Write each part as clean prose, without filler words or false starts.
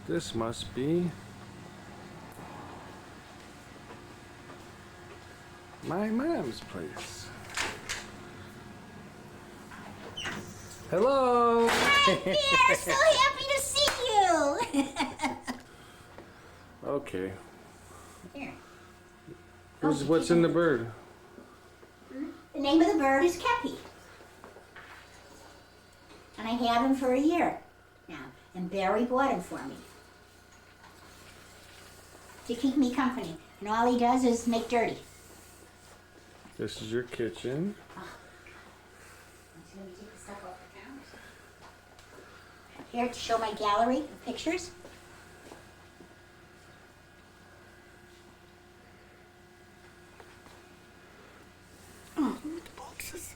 This must be my mom's place. Hello! Hi, Pierre! So happy to see you! Okay. Here. What's in the bird? The name of the bird is Kepi. And I have him for a year now. And Barry bought him for me. To keep me company. And all he does is make dirty. This is your kitchen. Oh. Let me take the stuff off the counter. Here to show my gallery of pictures. Oh, look at the boxes.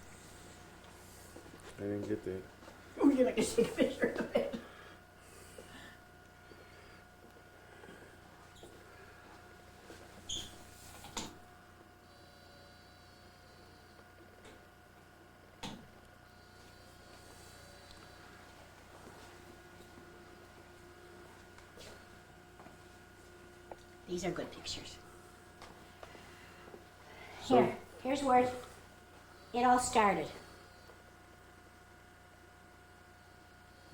I didn't get that. Oh, you're not going to take a picture of it. These are good pictures. Here's where it all started.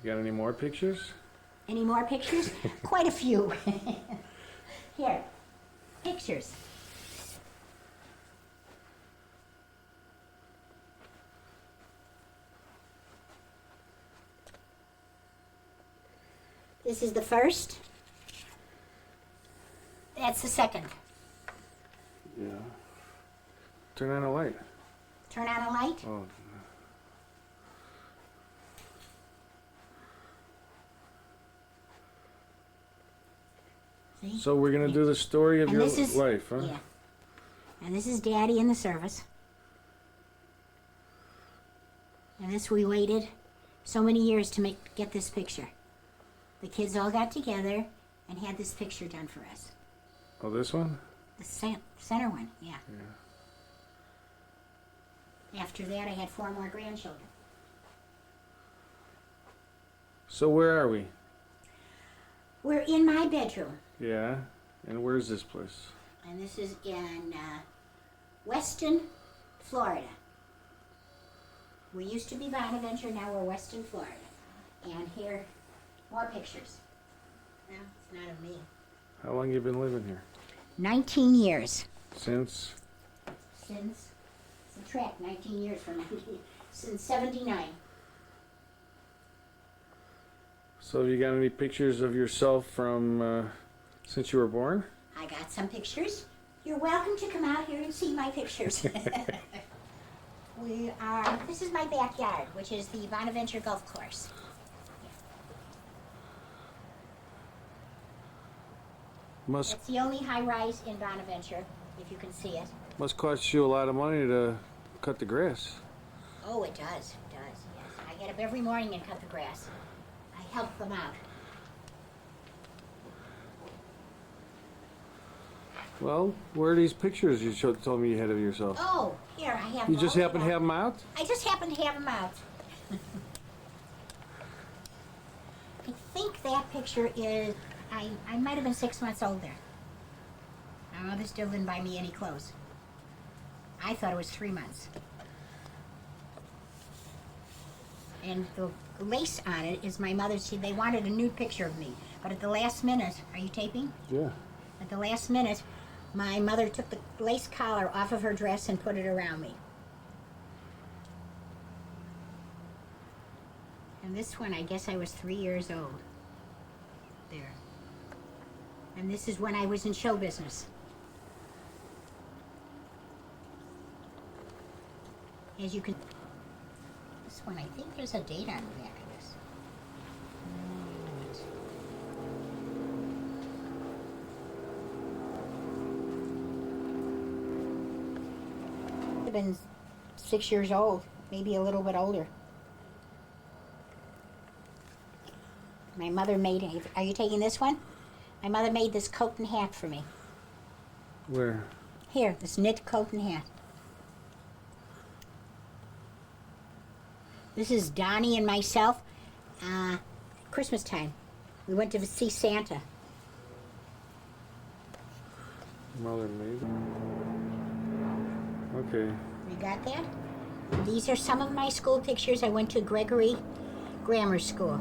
You got any more pictures? Any more pictures? Quite a few. Here, pictures. This is the first. That's the second. Yeah. Turn on a light. Turn on a light. Oh. See? So we're gonna do the story of And your this is, life, huh? Yeah. And this is Daddy in the service. And this we waited so many years to get this picture. The kids all got together and had this picture done for us. Oh, this one? The center one, yeah. Yeah. After that, I had 4 more grandchildren. So where are we? We're in my bedroom, Yeah. And where's this place? and this is in Weston, Florida. We used to be Bonaventure, now we're Weston, Florida. And here, more pictures. No, it's not of me. How long you been living here? 19 years. Since? Since, subtract 19 years from 19, since 79. So have you got any pictures of yourself from since you were born? I got some pictures. You're welcome to come out here and see my pictures. This is my backyard, which is the Bonaventure Golf Course. Must It's the only high rise in Bonaventure, if you can see it. must cost you a lot of money to cut the grass. Oh, it does, yes. I get up every morning and cut the grass. I help them out. Well, where are these pictures you told me you had of yourself? Oh, here, I have You just all happen to of have them out? I just happen to have them out. I think that picture is, I might have been 6 months old there. My mother still didn't buy me any clothes. I thought it was 3 months. And the lace on it is my mother's. They wanted a nude picture of me. But at the last minute, are you taping? Yeah. At the last minute, my mother took the lace collar off of her dress and put it around me. And this one, I guess I was 3 years old. There. And this is when I was in show business. As you can... This one, I think there's a date on the back of this. I've been 6 years old, maybe a little bit older. My mother made, are you taking this one? My mother made this coat and hat for me. Where? Here, this knit coat and hat. This is Donnie and myself, Christmas time. We went to see Santa. Mother made. Okay. You got that? These are some of my school pictures. I went to Gregory Grammar School.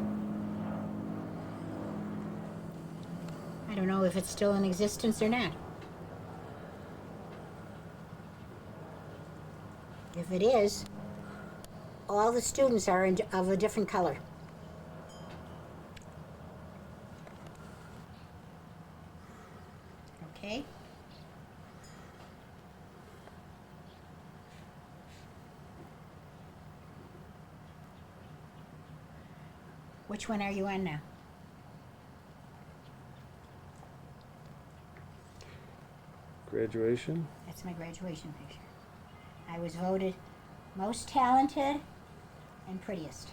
I don't know if it's still in existence or not. If it is, all the students are of a different color. Okay? Which one are you on now? Graduation. That's my graduation picture. I was voted most talented and prettiest.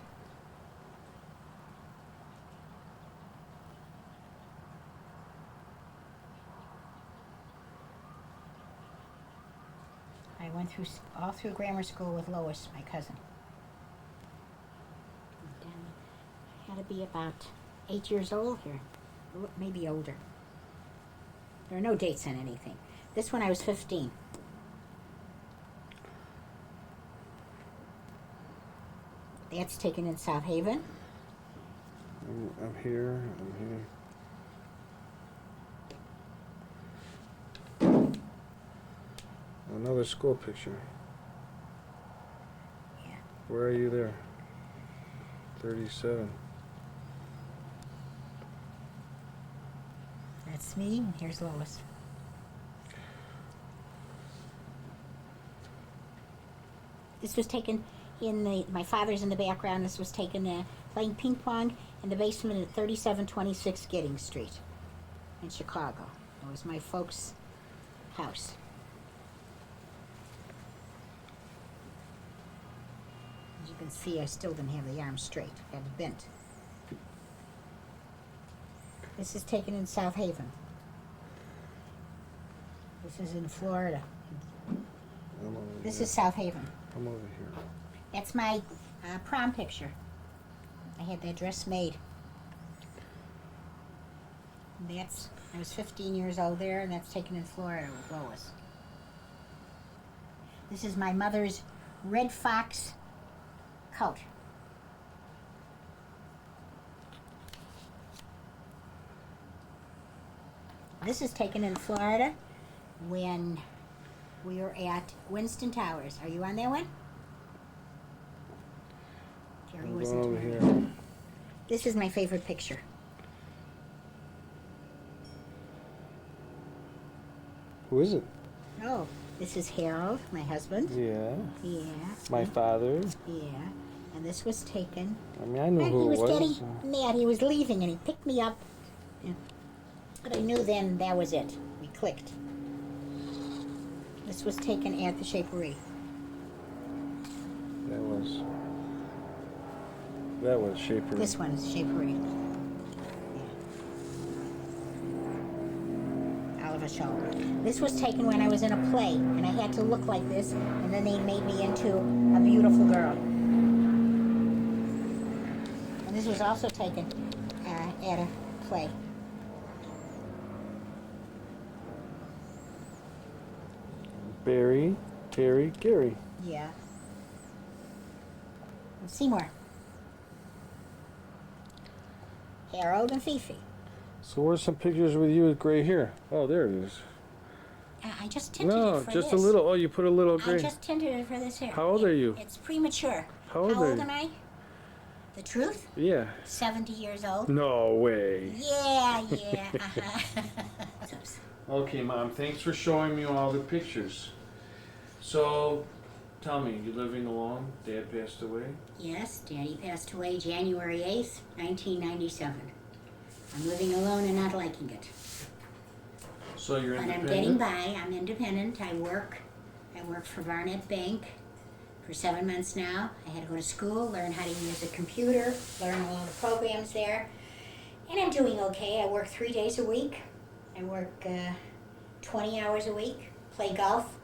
I went through all through grammar school with Lois, my cousin. I had to be about 8 years old here, maybe older. There are no dates on anything. This one I was 15. That's taken in South Haven. I'm here. Another school picture. Yeah. Where are you there? 37. That's me, and here's Lois. This was taken my father's in the background. This was taken playing ping pong in the basement at 3726 Giddings Street in Chicago. It was my folks' house. As you can see, I still didn't have the arm straight. I had it bent. This is taken in South Haven. This is in Florida. This is South Haven. I'm over here. That's my prom picture. I had that dress made. And I was 15 years old there, and that's taken in Florida with Lois. This is my mother's Red Fox coat. This is taken in Florida when we were at Winston Towers. Are you on that one? Jerry I'm wasn't going over on. here. This is my favorite picture. Who is it? Oh, this is Harold, my husband. Yeah. Yeah. My father. Yeah. And this was taken. I mean, I knew And who he was it getting was. mad. He was leaving, and he picked me up. Yeah. But I knew then that was it. We clicked. This was taken at the Shapery. That was Shaper. This one is Shapery. Yeah. Oliver Shaw. This was taken when I was in a play, and I had to look like this, and then they made me into a beautiful girl. And this was also taken at a play. Barry, Terry, Gary. Yeah. And Seymour. Harold and Fifi. So where's some pictures with you with gray hair? Oh, there it is. I just tinted it No, for just this. a little. Oh, you put a little I gray. just tinted it for this hair. How old are you? It's premature. How old are you? am I? The truth? Yeah. 70 years old. No way. Yeah, yeah. Uh-huh. Okay, Mom. Thanks for showing me all the pictures. So, tell me, you living alone? Dad passed away? Yes, Daddy passed away January 8th, 1997. I'm living alone and not liking it. So you're But I'm independent? getting by. I'm independent. I work for Barnett Bank for 7 months now. I had to go to school, learn how to use a computer, learn all the programs there. And I'm doing okay. I work 3 days a week. I work 20 hours a week, play golf.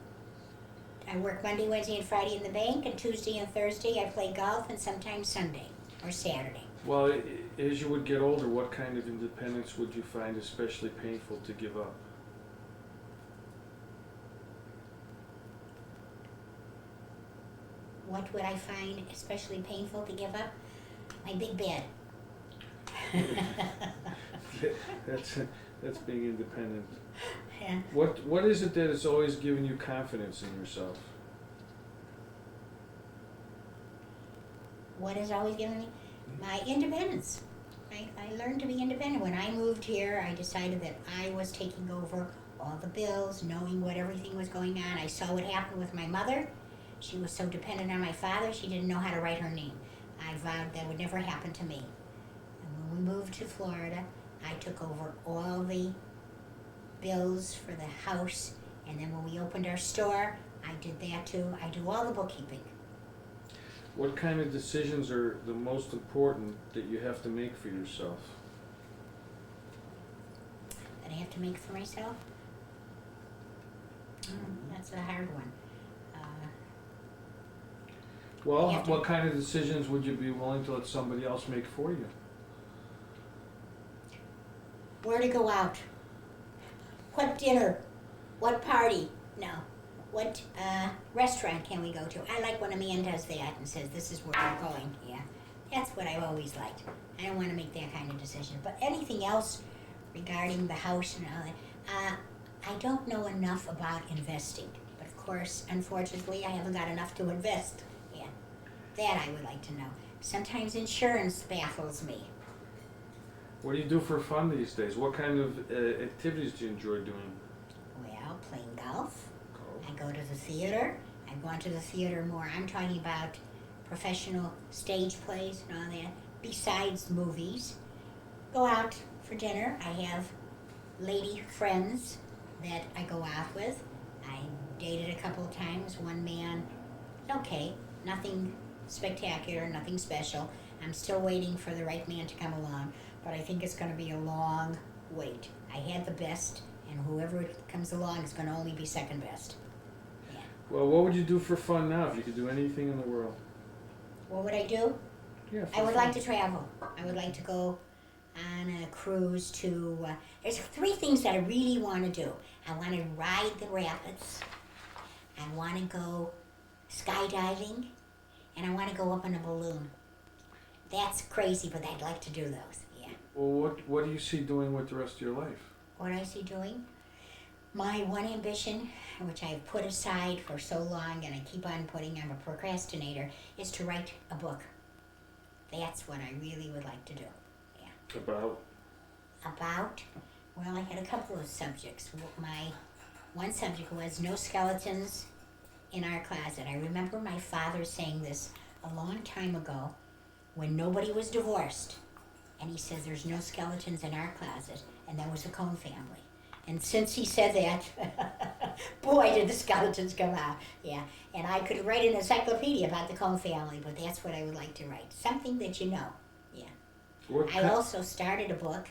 I work Monday, Wednesday, and Friday in the bank, and Tuesday and Thursday I play golf, and sometimes Sunday or Saturday. Well, as you would get older, what kind of independence would you find especially painful to give up? What would I find especially painful to give up? My big bed. That's being independent. Yeah. What is it that has always given you confidence in yourself? What has always given me? My independence. I learned to be independent. When I moved here, I decided that I was taking over all the bills, knowing what everything was going on. I saw what happened with my mother. She was so dependent on my father, she didn't know how to write her name. I vowed that would never happen to me. And when we moved to Florida, I took over all the bills for the house. And then when we opened our store, I did that too. I do all the bookkeeping. What kind of decisions are the most important that you have to make for yourself? That I have to make for myself? That's a hard one. Well, You have to- what kind of decisions would you be willing to let somebody else make for you? Where to go out? What dinner? What party? No. What restaurant can we go to? I like when a man does that and says, this is where we're going. Yeah, that's what I've always liked. I don't want to make that kind of decision. But anything else regarding the house and all that, I don't know enough about investing. But of course, unfortunately, I haven't got enough to invest. Yeah, that I would like to know. Sometimes insurance baffles me. What do you do for fun these days? What kind of activities do you enjoy doing? Well, playing golf. I go to the theater. I've gone to the theater more. I'm talking about professional stage plays and all that. Besides movies, go out for dinner. I have lady friends that I go out with. I dated a couple of times. One man, okay, nothing spectacular, nothing special. I'm still waiting for the right man to come along, but I think it's going to be a long wait. I had the best, and whoever comes along is going to only be second best. Well, what would you do for fun now if you could do anything in the world? What would I do? Yeah, I would like to travel. I would like to go on a cruise to, there's 3 things that I really want to do. I want to ride the rapids. I want to go skydiving. And I want to go up in a balloon. That's crazy, but I'd like to do those, yeah. Well, what do you see doing with the rest of your life? What I see doing? My one ambition, which I've put aside for so long and I keep on putting, I'm a procrastinator, is to write a book. That's what I really would like to do. Yeah. About? Well, I had a couple of subjects. My one subject was no skeletons in our closet. I remember my father saying this a long time ago when nobody was divorced. And he says there's no skeletons in our closet. And that was the Cohn family. And since he said that, boy, did the skeletons come out. Yeah, and I could write an encyclopedia about the Cohn family, but that's what I would like to write. Something that you know, yeah. I also started a book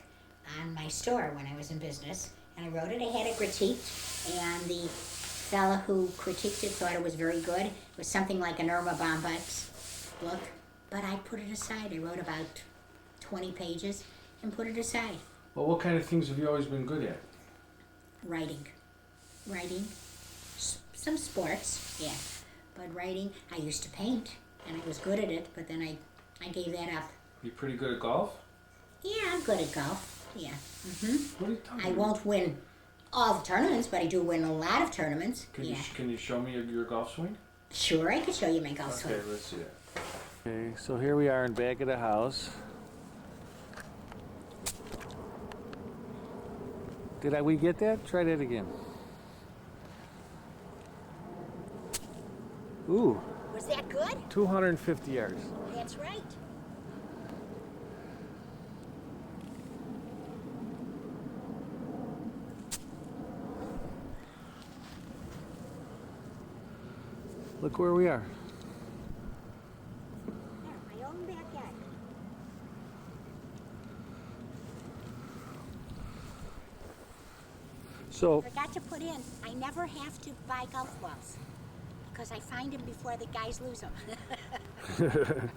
on my store when I was in business, and I wrote it. I had it critiqued, and the fella who critiqued it thought it was very good. It was something like an Irma Bombeck's book, but I put it aside. I wrote about 20 pages and put it aside. Well, what kind of things have you always been good at? Writing, some sports, yeah, but writing. I used to paint, and I was good at it, but then I gave that up. You pretty good at golf? Yeah, I'm good at golf, yeah. What are you talking I about? won't win all the tournaments, but I do win a lot of tournaments, yeah. Can you show me your golf swing? Sure, I could show you my golf swing. Okay, let's see it. Okay, so here we are in back of the house. Did we get that? Try that again. Ooh, Was that good? 250 yards. That's right. Look where we are. There, my own backyard. So, Forgot to put in, I never have to buy golf balls. because I find them before the guys lose them.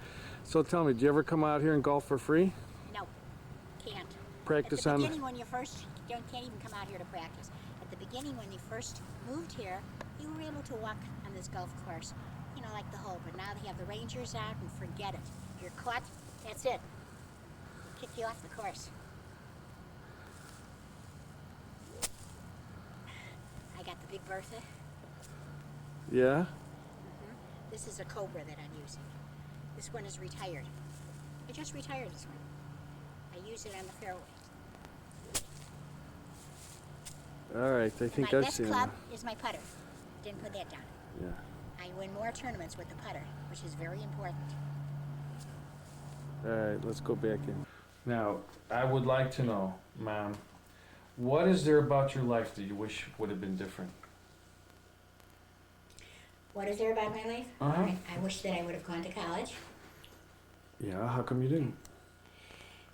So tell me, do you ever come out here and golf for free? No, can't. Practice At the on beginning, when you first, you can't even come out here to practice. At the beginning, when you first moved here, you were able to walk on this golf course, you know, like the hole. But now they have the rangers out, and forget it. If you're caught, that's it. They'll kick you off the course. I got the Big Bertha. Yeah? This is a Cobra that I'm using. This one is retired. I just retired this one. I use it on the fairway. All right, I think My I've best seen club it. is my putter. Didn't put that down. Yeah. I win more tournaments with the putter, which is very important. All right, let's go back in. Now, I would like to know, Mom, what is there about your life that you wish would have been different? What is there about my life? Uh-huh. I wish that I would have gone to college. Yeah, how come you didn't?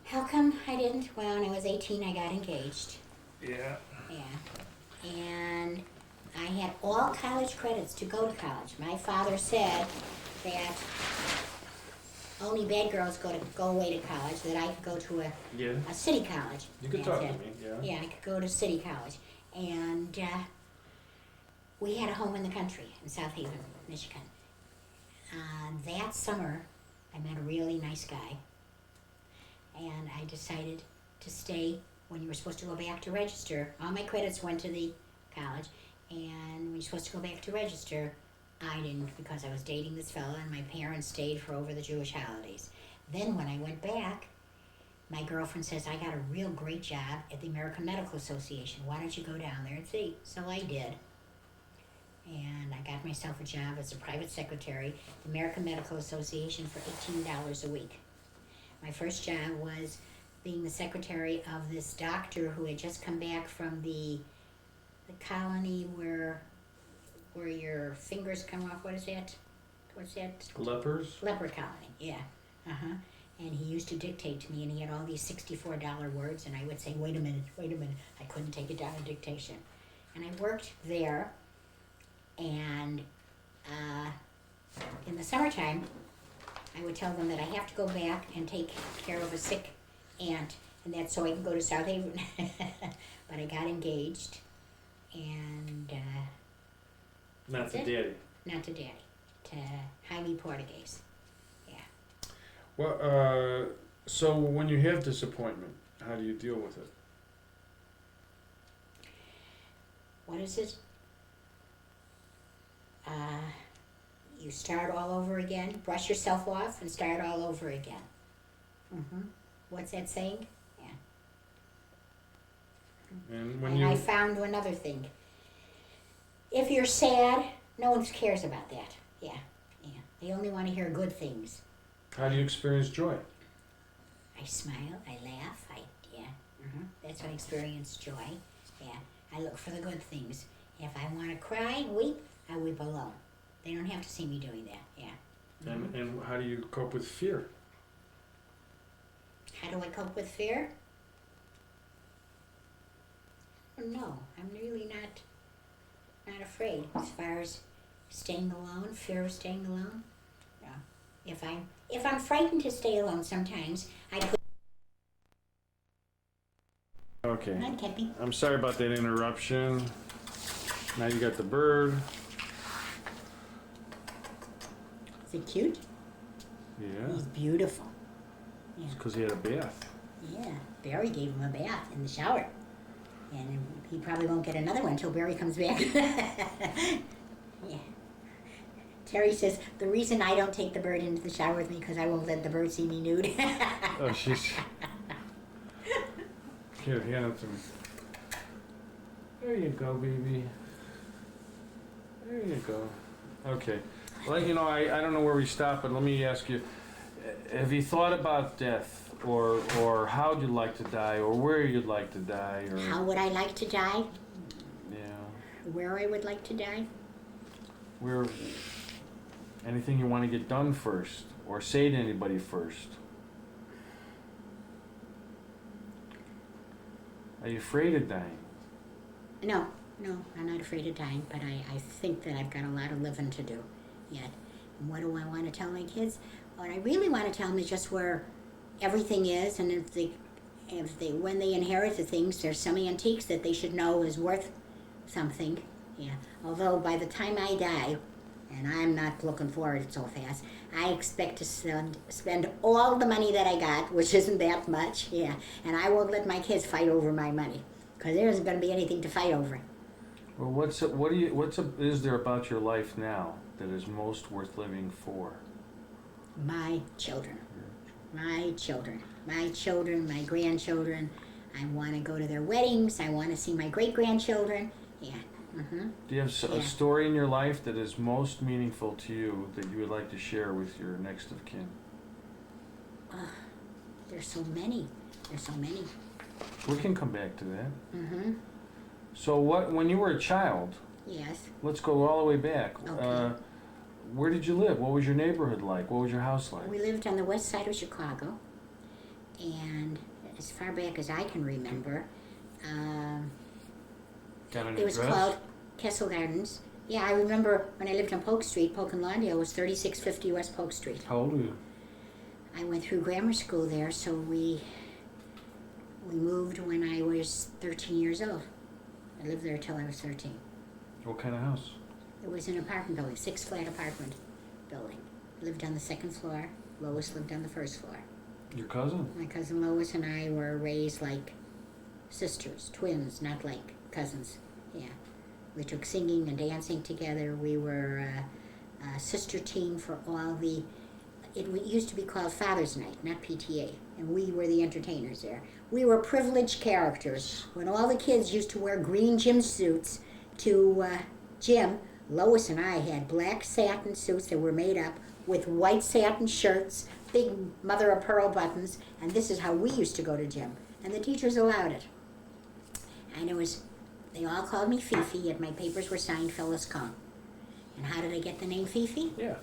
How come I didn't? Well, when I was 18, I got engaged. Yeah. Yeah. And I had all college credits to go to college. My father said that only bad girls go away to college, that I could go to a city college. You could That's talk it. to me, yeah. Yeah, I could go to city college. And we had a home in the country in South Haven, Michigan. That summer, I met a really nice guy. And I decided to stay. When you were supposed to go back to register, all my credits went to the college. And when you're supposed to go back to register, I didn't, because I was dating this fellow and my parents stayed for over the Jewish holidays. Then when I went back, my girlfriend says, I got a real great job at the American Medical Association. Why don't you go down there and see? So I did. And I got myself a job as a private secretary at the American Medical Association for $18 a week. My first job was being the secretary of this doctor who had just come back from the colony where your fingers come off. What is that? What's that? Lepers? Leper colony, yeah. Uh-huh. And he used to dictate to me, and he had all these $64 words, and I would say, wait a minute. I couldn't take it down in dictation. And I worked there, and in the summertime, I would tell them that I have to go back and take care of a sick aunt, and that's so I can go to South Haven. But I got engaged, and Not to it. Daddy. Not to Daddy, to Jaime Portuguese. Yeah. Well, so when you have disappointment, how do you deal with it? What is it? You start all over again, brush yourself off and start all over again. What's that saying? Yeah. And when And I found another thing. If you're sad, no one cares about that. Yeah. They only want to hear good things. how do you experience joy? I smile, I laugh, that's how I experience joy. Yeah. I look for the good things. If I want to cry and weep, I weep alone. They don't have to see me doing that. Yeah. And how do you cope with fear? How do I cope with fear? No, I'm really not afraid as far as staying alone, fear of staying alone. No. If I'm frightened to stay alone sometimes, I put Okay. on Kepi. I'm sorry about that interruption. Now you got the bird. Is it cute? Yeah. He's beautiful. Yeah. It's because he had a bath. Yeah. Barry gave him a bath in the shower. And he probably won't get another one until Barry comes back. Yeah. Terry says, the reason I don't take the bird into the shower with me because I won't let the bird see me nude. Oh, she's... Here, hand it to me. There you go, baby. There you go. Okay. Well, you know, I don't know where we stop, but let me ask you, have you thought about death? Or how'd you like to die? Or where you'd like to die? Or How would I like to die? Yeah. Where I would like to die? Where... Anything you want to get done first? Or say to anybody first? Are you afraid of dying? No. No, I'm not afraid of dying, but I think that I've got a lot of living to do yet. And what do I want to tell my kids? What I really want to tell them is just where everything is, and when they inherit the things, there's some antiques that they should know is worth something. Yeah. Although by the time I die, and I'm not looking forward so fast, I expect to spend all the money that I got, which isn't that much. Yeah. And I won't let my kids fight over my money, because there isn't going to be anything to fight over. Well, is there about your life now that is most worth living for? My children. My children. My children, my grandchildren. I want to go to their weddings. I want to see my great-grandchildren. Yeah. Mm-hmm. Do you have a story in your life that is most meaningful to you that you would like to share with your next of kin? There's so many. There's so many. We can come back to that. Mm-hmm. So when you were a child, Yes. let's go all the way back. Okay. Where did you live? What was your neighborhood like? What was your house like? We lived on the west side of Chicago, and as far back as I can remember, Got an it was address? called Kessel Gardens. Yeah, I remember when I lived on Polk Street, Polk and Lawndale was 3650 West Polk Street. How old were you? I went through grammar school there, so we moved when I was 13 years old. I lived there till I was 13. What kind of house? It was an apartment building, 6-flat apartment building. Lived on the second floor. Lois lived on the first floor. Your cousin? My cousin Lois and I were raised like sisters, twins, not like cousins. Yeah. We took singing and dancing together. We were a sister team for all the... It used to be called Father's Night, not PTA. And we were the entertainers there. We were privileged characters. When all the kids used to wear green gym suits to gym, Lois and I had black satin suits that were made up with white satin shirts, big mother-of-pearl buttons, and this is how we used to go to gym. And the teachers allowed it. And they all called me Fifi, and my papers were signed Phyllis Cohn. And how did I get the name Fifi? Yeah.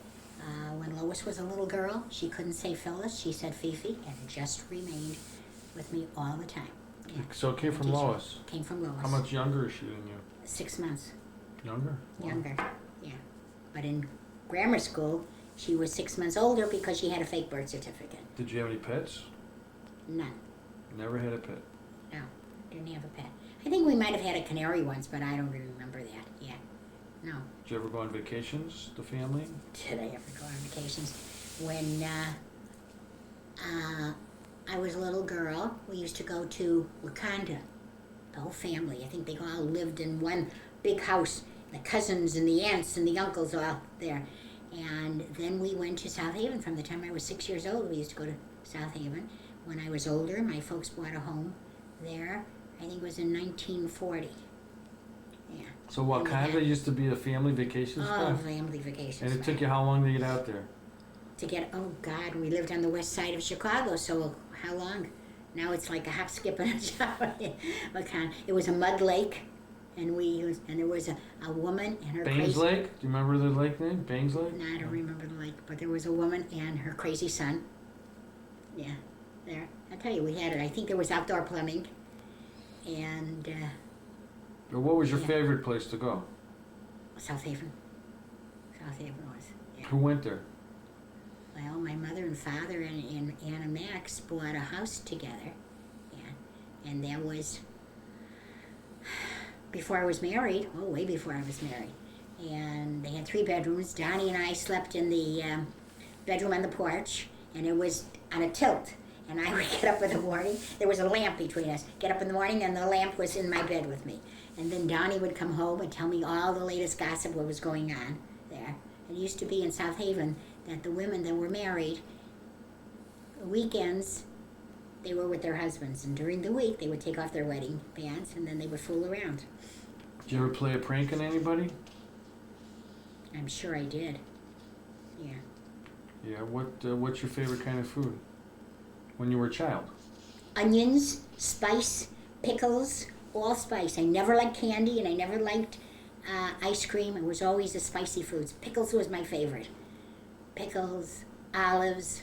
When Lois was a little girl, she couldn't say Phyllis, she said Fifi, and it just remained with me all the time. Yeah. So it came from Lois? Came from Lois. How much younger is she than you? 6 months. Younger? Wow. Younger, yeah. But in grammar school, she was 6 months older because she had a fake birth certificate. Did you have any pets? None. Never had a pet? No, didn't have a pet. I think we might have had a canary once, but I don't really remember that. Yeah, no. Did you ever go on vacations, the family? Did I ever go on vacations? When I was a little girl, we used to go to Wakanda. The whole family. I think they all lived in one big house. The cousins and the aunts and the uncles all there. And then we went to South Haven. From the time I was 6 years old, we used to go to South Haven. When I was older, my folks bought a home there. I think it was in 1940. Yeah. So Wakanda used to be a family vacation spot? Oh, family vacation And it spot. took you how long to get out there? Oh God, we lived on the west side of Chicago, so how long? Now it's like a hop, skip, and a jump. It was a mud lake, and there was a woman and her Baines crazy... Lake? Do you remember the lake name? Baines Lake? No, I don't remember the lake, but there was a woman and her crazy son. Yeah, there. I tell you, we had it. I think there was outdoor plumbing, and What was your favorite place to go? South Haven. South Haven was. Yeah. Who went there? Well, my mother and father and Anna Max bought a house together. Yeah. And that was before I was married. Oh, way before I was married. And they had 3 bedrooms. Donnie and I slept in the bedroom on the porch, and it was on a tilt. And I would get up in the morning. There was a lamp between us. Get up in the morning, and the lamp was in my bed with me. And then Donnie would come home and tell me all the latest gossip, what was going on there. It used to be in South Haven that the women that were married, weekends, they were with their husbands. And during the week, they would take off their wedding bands, and then they would fool around. Did you ever play a prank on anybody? I'm sure I did. Yeah. Yeah, what's your favorite kind of food when you were a child? Onions, spice, pickles, all spice. I never liked candy, and I never liked ice cream. It was always the spicy foods. Pickles was my favorite. Pickles, olives,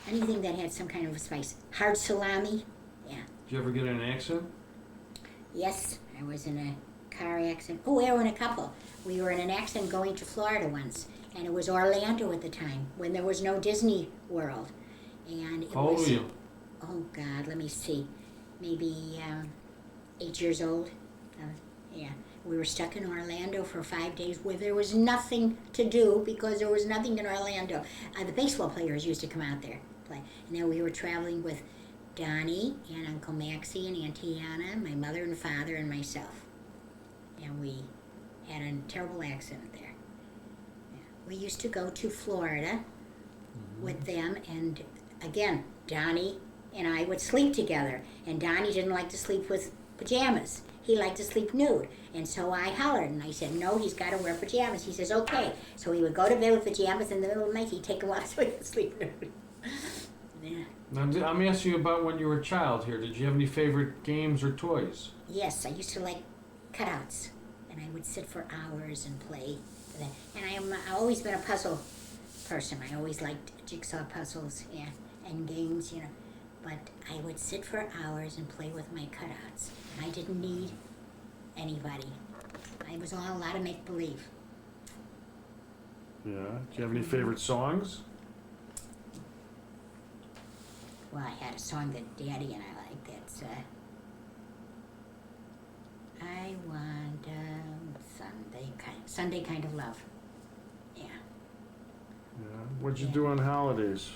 anything that had some kind of spice. Hard salami, yeah. Did you ever get in an accident? Yes, I was in a car accident. Oh, we were in a couple. We were in an accident going to Florida once, and it was Orlando at the time when there was no Disney World, and it How old was. were you? Oh God, let me see, maybe 8 years old. Yeah, we were stuck in Orlando for 5 days where there was nothing to do because there was nothing in Orlando. The baseball players used to come out there play, and then we were traveling with Donnie and Uncle Maxie and Auntie Anna, my mother and father, and myself. And we had a terrible accident there. Yeah. We used to go to Florida with them, and again, Donnie and I would sleep together. And Donnie didn't like to sleep with pajamas. He liked to sleep nude. And so I hollered, and I said, no, he's got to wear pajamas. He says, okay. So he would go to bed with pajamas, in the middle of the night, he'd take them off so he could sleep nude. Yeah. Now, I'm asking you about when you were a child here. Did you have any favorite games or toys? Yes, I used to like cutouts, and I would sit for hours and play. And I've always been a puzzle person. I always liked jigsaw puzzles, yeah, and games, you know. But I would sit for hours and play with my cutouts. I didn't need anybody. I was all a lot of make-believe. Yeah. Do you have any favorite songs? Well, I had a song that Daddy and I liked. That's I want Sunday kind of love. Yeah. Yeah. What'd you do on holidays?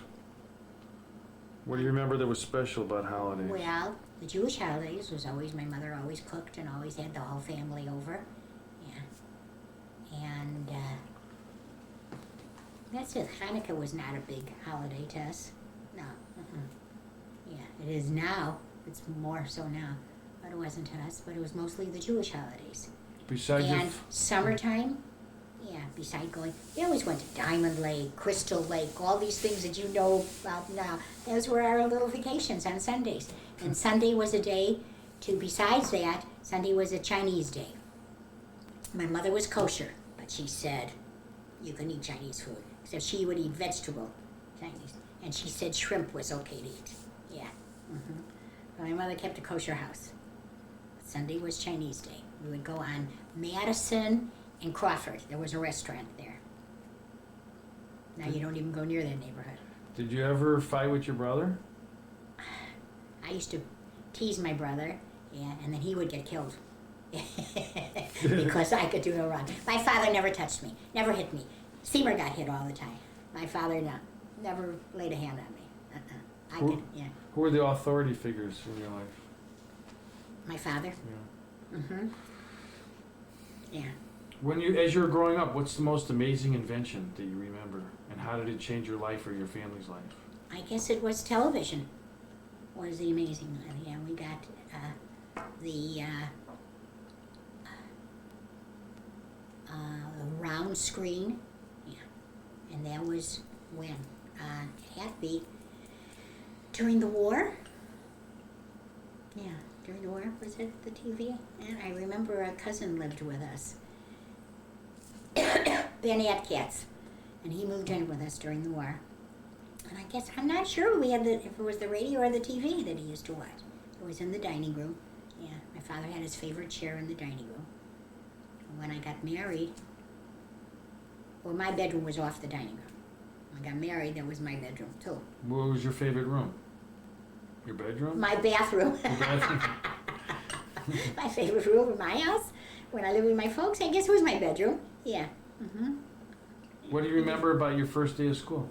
What do you remember that was special about holidays? Well, the Jewish holidays was always, my mother always cooked and always had the whole family over. Yeah. And that's it. Hanukkah was not a big holiday to us. No. Yeah, it is now. It's more so now. But it wasn't to us, but it was mostly the Jewish holidays. Besides your And summertime, yeah, beside going, we always went to Diamond Lake, Crystal Lake, all these things that you know about now. Those were our little vacations on Sundays. And Sunday was a day to, besides that, Sunday was a Chinese day. My mother was kosher, but she said you can eat Chinese food. So she would eat vegetable Chinese. And she said shrimp was okay to eat. Yeah. My mother kept a kosher house. Sunday was Chinese day. We would go on Madison and Crawford. There was a restaurant there. Now you don't even go near that neighborhood. Did you ever fight with your brother? I used to tease my brother, yeah, and then he would get killed. Because I could do no wrong. My father never touched me, never hit me. Seymour got hit all the time. My father, no, never laid a hand on me. Yeah. Who were the authority figures in your life? My father? Yeah. Yeah. When you, as you were growing up, what's the most amazing invention that you remember? And how did it change your life or your family's life? I guess it was television. Was the amazing one. Yeah, we got the round screen. Yeah. And that was when? It had to be during the war. Yeah, during the war, was it the TV? And I remember a cousin lived with us. Ben Atcatz. And he moved in with us during the war. And I guess, I'm not sure we had if it was the radio or the TV that he used to watch. It was in the dining room. Yeah, my father had his favorite chair in the dining room. And when I got married, well, my bedroom was off the dining room. When I got married, that was my bedroom too. What was your favorite room? Your bedroom? My bathroom. Your bathroom? My favorite room in my house, when I lived with my folks, I guess it was my bedroom. Yeah. What do you remember about your first day of school?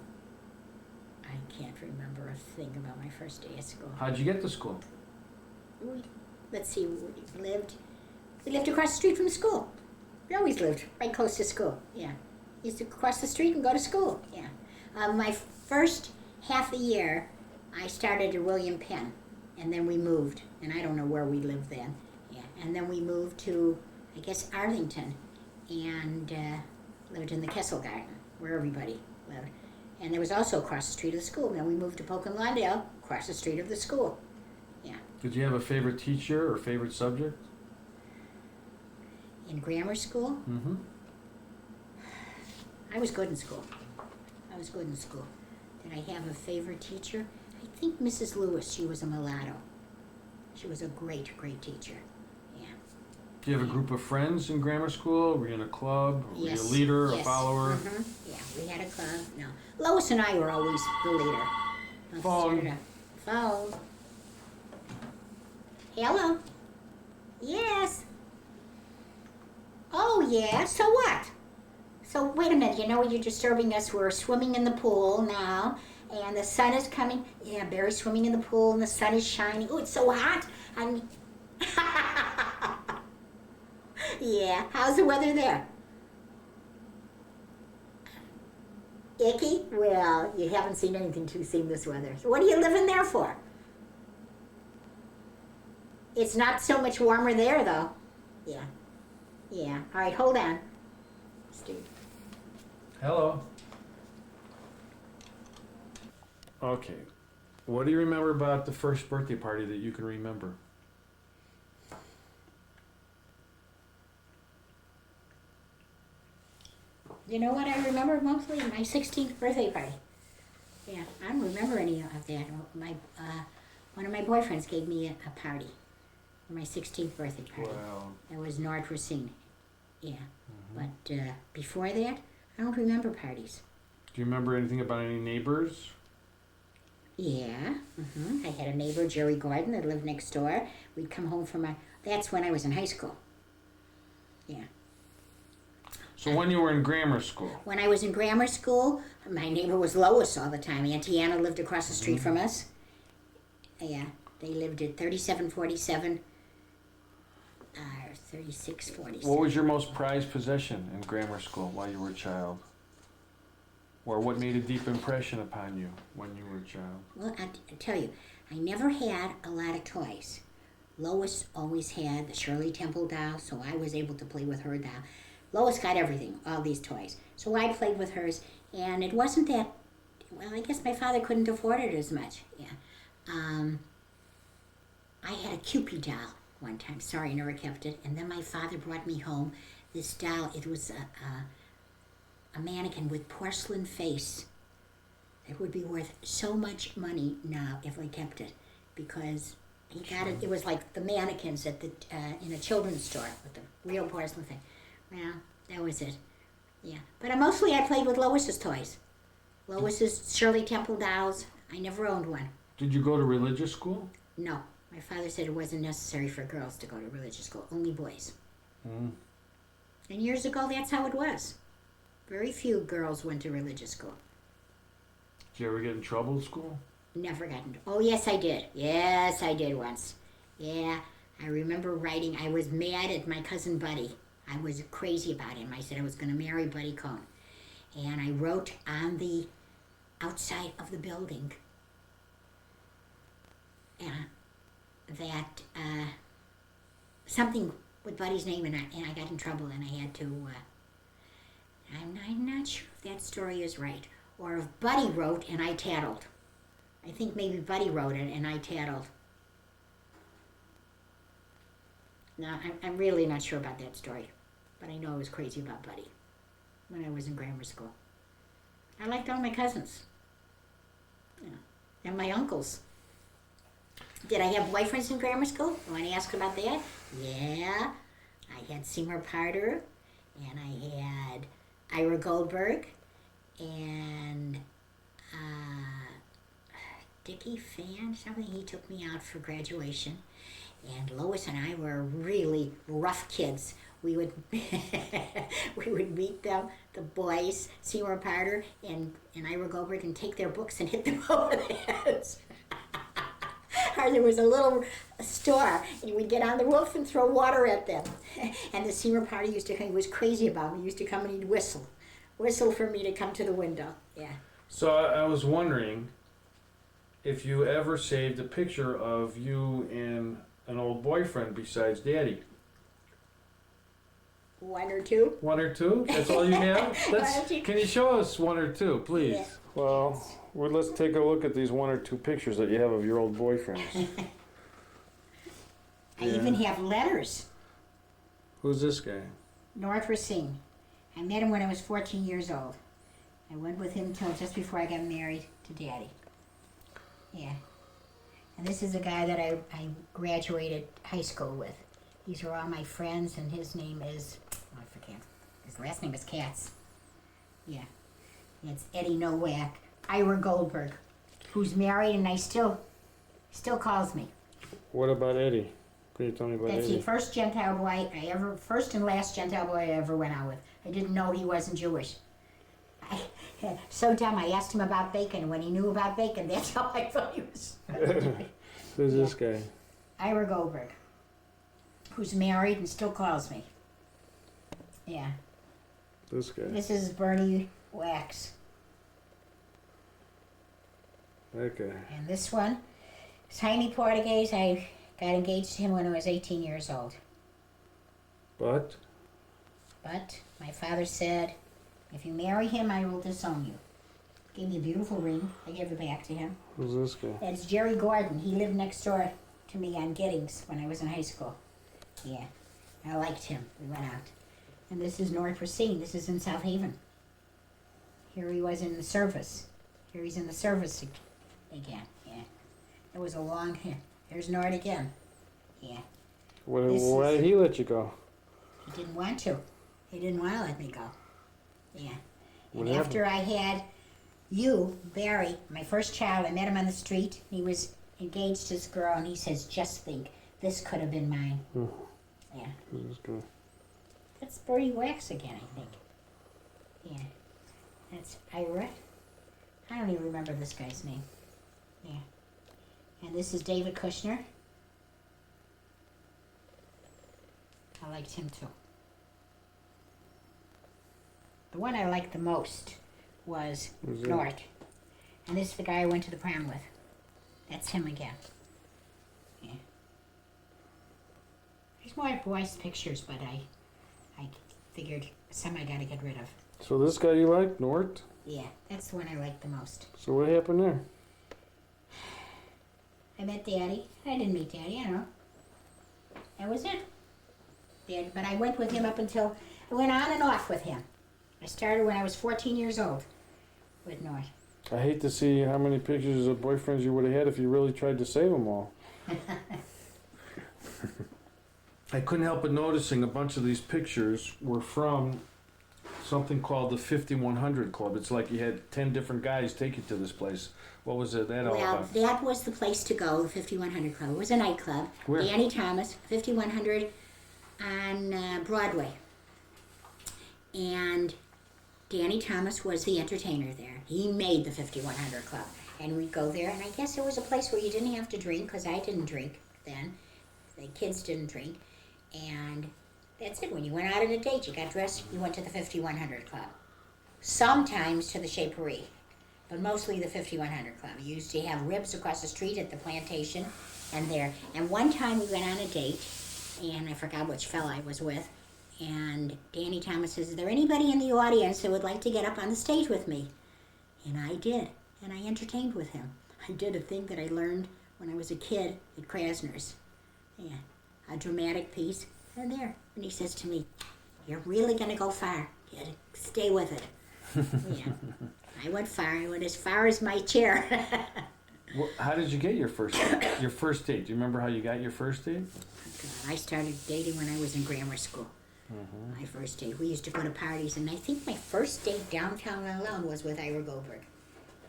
I can't remember a thing about my first day of school. How'd you get to school? Let's see, we lived across the street from school. We always lived right close to school, yeah. Used to cross the street and go to school, yeah. My first half a year, I started at William Penn, and then we moved, and I don't know where we lived then, yeah. And then we moved to, I guess, Arlington, and lived in the Kessel Garden, where everybody lived. And there was also across the street of the school. Then we moved to Polk and Lawndale, across the street of the school. Yeah. Did you have a favorite teacher or favorite subject? In grammar school, I was good in school. Did I have a favorite teacher? I think Mrs. Lewis. She was a mulatto. She was a great, great teacher. Yeah. Do you have a group of friends in grammar school? Were you in a club? Were Yes. you a leader, Yes. a follower? Yeah, we had a club. No. Lois and I were always the leader. Let's Phone. turn it up. Phone. Hello? Yes. Oh, yeah. So what? So, wait a minute. You know you're disturbing us. We're swimming in the pool now, and the sun is coming. Yeah, Barry's swimming in the pool, and the sun is shining. Oh, it's so hot. I'm... Yeah. How's the weather there? Icky? Well, you haven't seen anything to see this weather. So what are you living there for? It's not so much warmer there, though. Yeah. Yeah. All right, hold on. Steve. Hello. Okay. What do you remember about the first birthday party that you can remember? You know what I remember mostly? My 16th birthday party. Yeah, I don't remember any of that. One of my boyfriends gave me a party for my 16th birthday party. Wow. It was Nord Racine. Yeah. But before that, I don't remember parties. Do you remember anything about any neighbors? Yeah. I had a neighbor, Jerry Gordon, that lived next door. We'd come home from that's when I was in high school. Yeah. So when you were in grammar school? When I was in grammar school, my neighbor was Lois all the time. Auntie Anna lived across the street from us. Yeah, they lived at 3747, 3647. What was your most prized possession in grammar school while you were a child? Or what made a deep impression upon you when you were a child? Well, I tell you, I never had a lot of toys. Lois always had the Shirley Temple doll, so I was able to play with her doll. Lois got everything, all these toys. So I played with hers, and it wasn't that, well, I guess my father couldn't afford it as much. Yeah. I had a Cupid doll one time. Sorry, I never kept it. And then my father brought me home this doll. It was a mannequin with porcelain face. It would be worth so much money now if I kept it, because he got it. It was like the mannequins at the in a children's store with the real porcelain thing. Well, that was it. Yeah, but mostly I played with Lois's toys. Lois's Shirley Temple dolls. I never owned one. Did you go to religious school? No, my father said it wasn't necessary for girls to go to religious school, only boys. And years ago, that's how it was. Very few girls went to religious school. Did you ever get in trouble at school? Never got into. Oh, yes, I did. Yes, I did once. Yeah, I remember writing. I was mad at my cousin Buddy. I was crazy about him. I said I was going to marry Buddy Cohn. And I wrote on the outside of the building that something with Buddy's name, and I got in trouble, and I had to. I'm not sure if that story is right, or if Buddy wrote and I tattled. I think maybe Buddy wrote it and I tattled. No, I'm really not sure about that story, but I know I was crazy about Buddy when I was in grammar school. I liked all my cousins, and my uncles. Did I have boyfriends in grammar school? You want to ask about that? Yeah, I had Seymour Parter, and I had Ira Goldberg, and Dickie Fan, something. He took me out for graduation. And Lois and I were really rough kids. We would we would meet them, the boys, Seymour Parter and Ira Goldberg, and take their books and hit them over the heads. Or there was a little store, and we'd get on the roof and throw water at them. And the Seymour Parter used to come. He was crazy about me. He used to come and he'd whistle for me to come to the window. Yeah. So I was wondering if you ever saved a picture of you and an old boyfriend besides Daddy. One or two? One or two? That's all you have? You... Can you show us one or two, please? Yeah. Well, let's take a look at these one or two pictures that you have of your old boyfriends. I even have letters. Who's this guy? Nord Racine. I met him when I was 14 years old. I went with him till just before I got married to Daddy. Yeah. And this is a guy that I graduated high school with. These are all my friends, and his name is, oh, I forget. His last name is Katz. Yeah. It's Eddie Nowak. Ira Goldberg, who's married, and I still calls me. What about Eddie? Can you tell me about That's Eddie? the first Gentile boy first and last Gentile boy I ever went out with. I didn't know he wasn't Jewish. So dumb, I asked him about bacon, and when he knew about bacon, that's how I thought he was. Who's this guy? Ira Goldberg, who's married and still calls me. Yeah. This guy. This is Bernie Wax. That guy. And this one is Jaime Portuguese. I got engaged to him when I was 18 years old. But? But my father said, if you marry him, I will disown you. Gave me a beautiful ring. I gave it back to him. Who's this guy? That's Jerry Gordon. He lived next door to me on Giddings when I was in high school. Yeah, I liked him. We went out. And this is North Racine. This is in South Haven. Here he was in the service. Here he's in the service again. Yeah. It was a long hair. There's Nord again. Yeah. Why did he let you go? He didn't want to. He didn't want to let me go. Yeah. What And after I had you, Barry, my first child, I met him on the street. He was engaged to this girl, and he says, just think, this could have been mine. Yeah. Who's this guy? That's Bertie Wax again, I think. Yeah. That's Ira. I don't even remember this guy's name. Yeah. And this is David Kushner. I liked him too. The one I liked the most was Who's that? Nort. And this is the guy I went to the prom with. That's him again. Yeah. There's more boys' pictures, but I figured some I gotta get rid of. So this guy you like, Nort? Yeah, that's the one I liked the most. So what happened there? I met Daddy. I didn't meet Daddy, I don't know. That was it. But I went with him up until, I went on and off with him. I started when I was 14 years old with Nort. I hate to see how many pictures of boyfriends you would have had if you really tried to save them all. I couldn't help but noticing a bunch of these pictures were from something called the 5100 Club. It's like you had 10 different guys take you to this place. What was that all Well, about? that was the place to go, the 5100 Club. It was a nightclub. Where? Danny Thomas, 5100 on Broadway. And Danny Thomas was the entertainer there. He made the 5100 Club. And we'd go there, and I guess it was a place where you didn't have to drink, because I didn't drink then. The kids didn't drink. And that's it. When you went out on a date, you got dressed, you went to the 5100 Club. Sometimes to the Shapery, but mostly the 5100 Club. You used to have ribs across the street at the plantation and there. And one time we went on a date, and I forgot which fella I was with, and Danny Thomas says, is there anybody in the audience that would like to get up on the stage with me? And I did, and I entertained with him. I did a thing that I learned when I was a kid at Krasner's. Yeah, a dramatic piece, and there. And he says to me, you're really going to go far, kid. Stay with it. Yeah. I went far. I went as far as my chair. Well, how did you get your first date? Your first date? Do you remember how you got your first date? I started dating when I was in grammar school. My first date. We used to go to parties, and I think my first date downtown alone was with Ira Goldberg.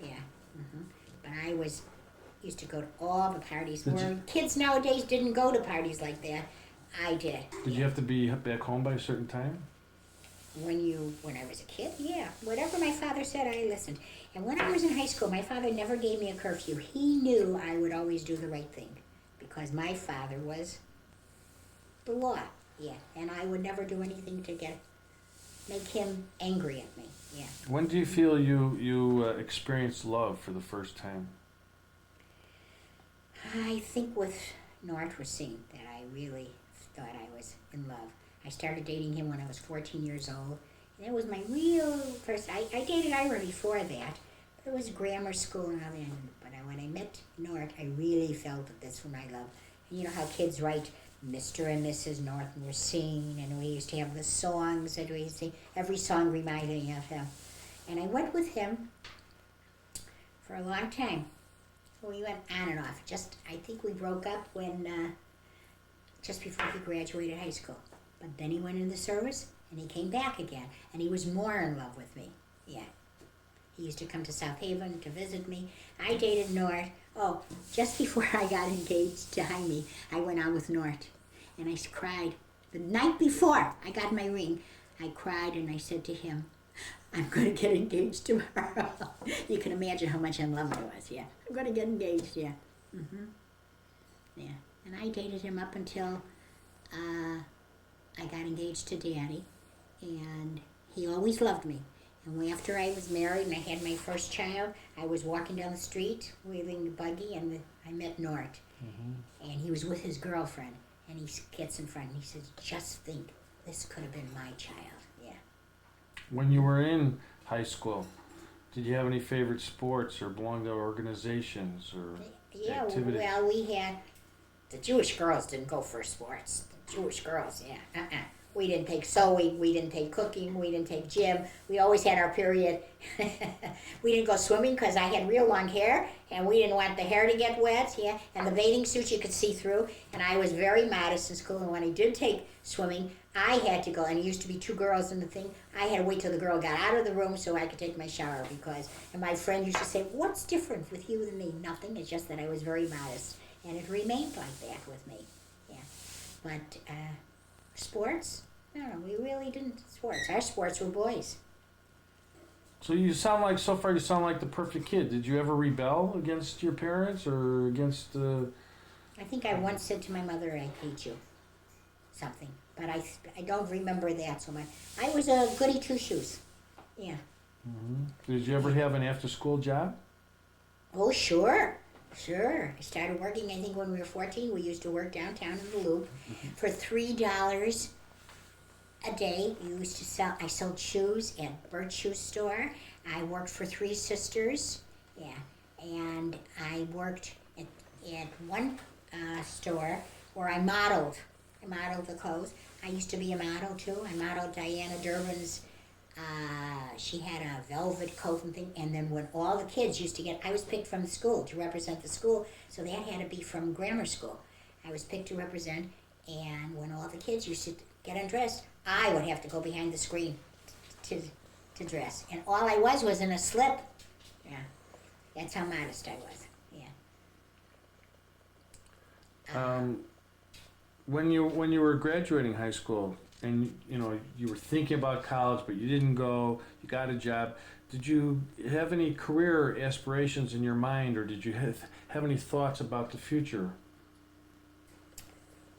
Yeah. But I used to go to all the parties. Kids nowadays didn't go to parties like that. I did. Did you have to be back home by a certain time? When I was a kid, yeah. Whatever my father said, I listened. And when I was in high school, my father never gave me a curfew. He knew I would always do the right thing, because my father was the law. Yeah, and I would never do anything to make him angry at me. Yeah. When do you feel you experienced love for the first time? I think with North Racine that I really thought I was in love. I started dating him when I was 14 years old. And it was my real first. I dated Ira before that. But it was grammar school and all that. But when I met North, I really felt that this was my love. And you know how kids write Mr. and Mrs. North Racine, and we used to have the songs that we used to sing. Every song reminded me of him. And I went with him for a long time. We went on and off. I think we broke up when just before he graduated high school. But then he went in the service, and he came back again, and he was more in love with me. Yeah. He used to come to South Haven to visit me. I dated Nort. Oh, just before I got engaged to Jaime, I went out with Nort. And I cried. The night before I got my ring, I cried and I said to him, I'm going to get engaged tomorrow. You can imagine how much in love I was, yeah. I'm going to get engaged, yeah. Yeah. And I dated him up until I got engaged to Daddy. And he always loved me. And after I was married and I had my first child, I was walking down the street, wheeling the buggy, and I met Nort. And he was with his girlfriend. And he gets in front and he says, just think, this could have been my child. Yeah. When you were in high school, did you have any favorite sports or belong to organizations or activities? Well, we had, the Jewish girls didn't go for sports. The Jewish girls, yeah. We didn't take sewing, we didn't take cooking, we didn't take gym. We always had our period. We didn't go swimming because I had real long hair and we didn't want the hair to get wet, yeah. And the bathing suit you could see through. And I was very modest in school, and when I did take swimming, I had to go, and it used to be 2 girls in the thing. I had to wait till the girl got out of the room so I could take my shower and my friend used to say, what's different with you than me? Nothing, it's just that I was very modest. And it remained like that with me, yeah. But sports? No, we really didn't sports. Our sports were boys. So far you sound like the perfect kid. Did you ever rebel against your parents or against I think I once said to my mother, I hate you. Something. But I don't remember that so much. I was a goody two-shoes. Yeah. Did you ever have an after-school job? Oh, sure. Sure. I started working, I think, when we were 14. We used to work downtown in the Loop for $3 a day. I sold shoes at Birch Shoe Store. I worked for 3 sisters. Yeah. And I worked at one store where I modeled. I modeled the clothes. I used to be a model too. I modeled Diana Durbin's. She had a velvet coat and thing. And then when all the kids used to I was picked from the school to represent the school. So that had to be from grammar school. I was picked to represent. And when all the kids used to get undressed, I would have to go behind the screen to dress. And all I was in a slip. Yeah. That's how modest I was. Yeah. When you were graduating high school and you were thinking about college but you didn't go, you got a job, did you have any career aspirations in your mind, or did you have any thoughts about the future?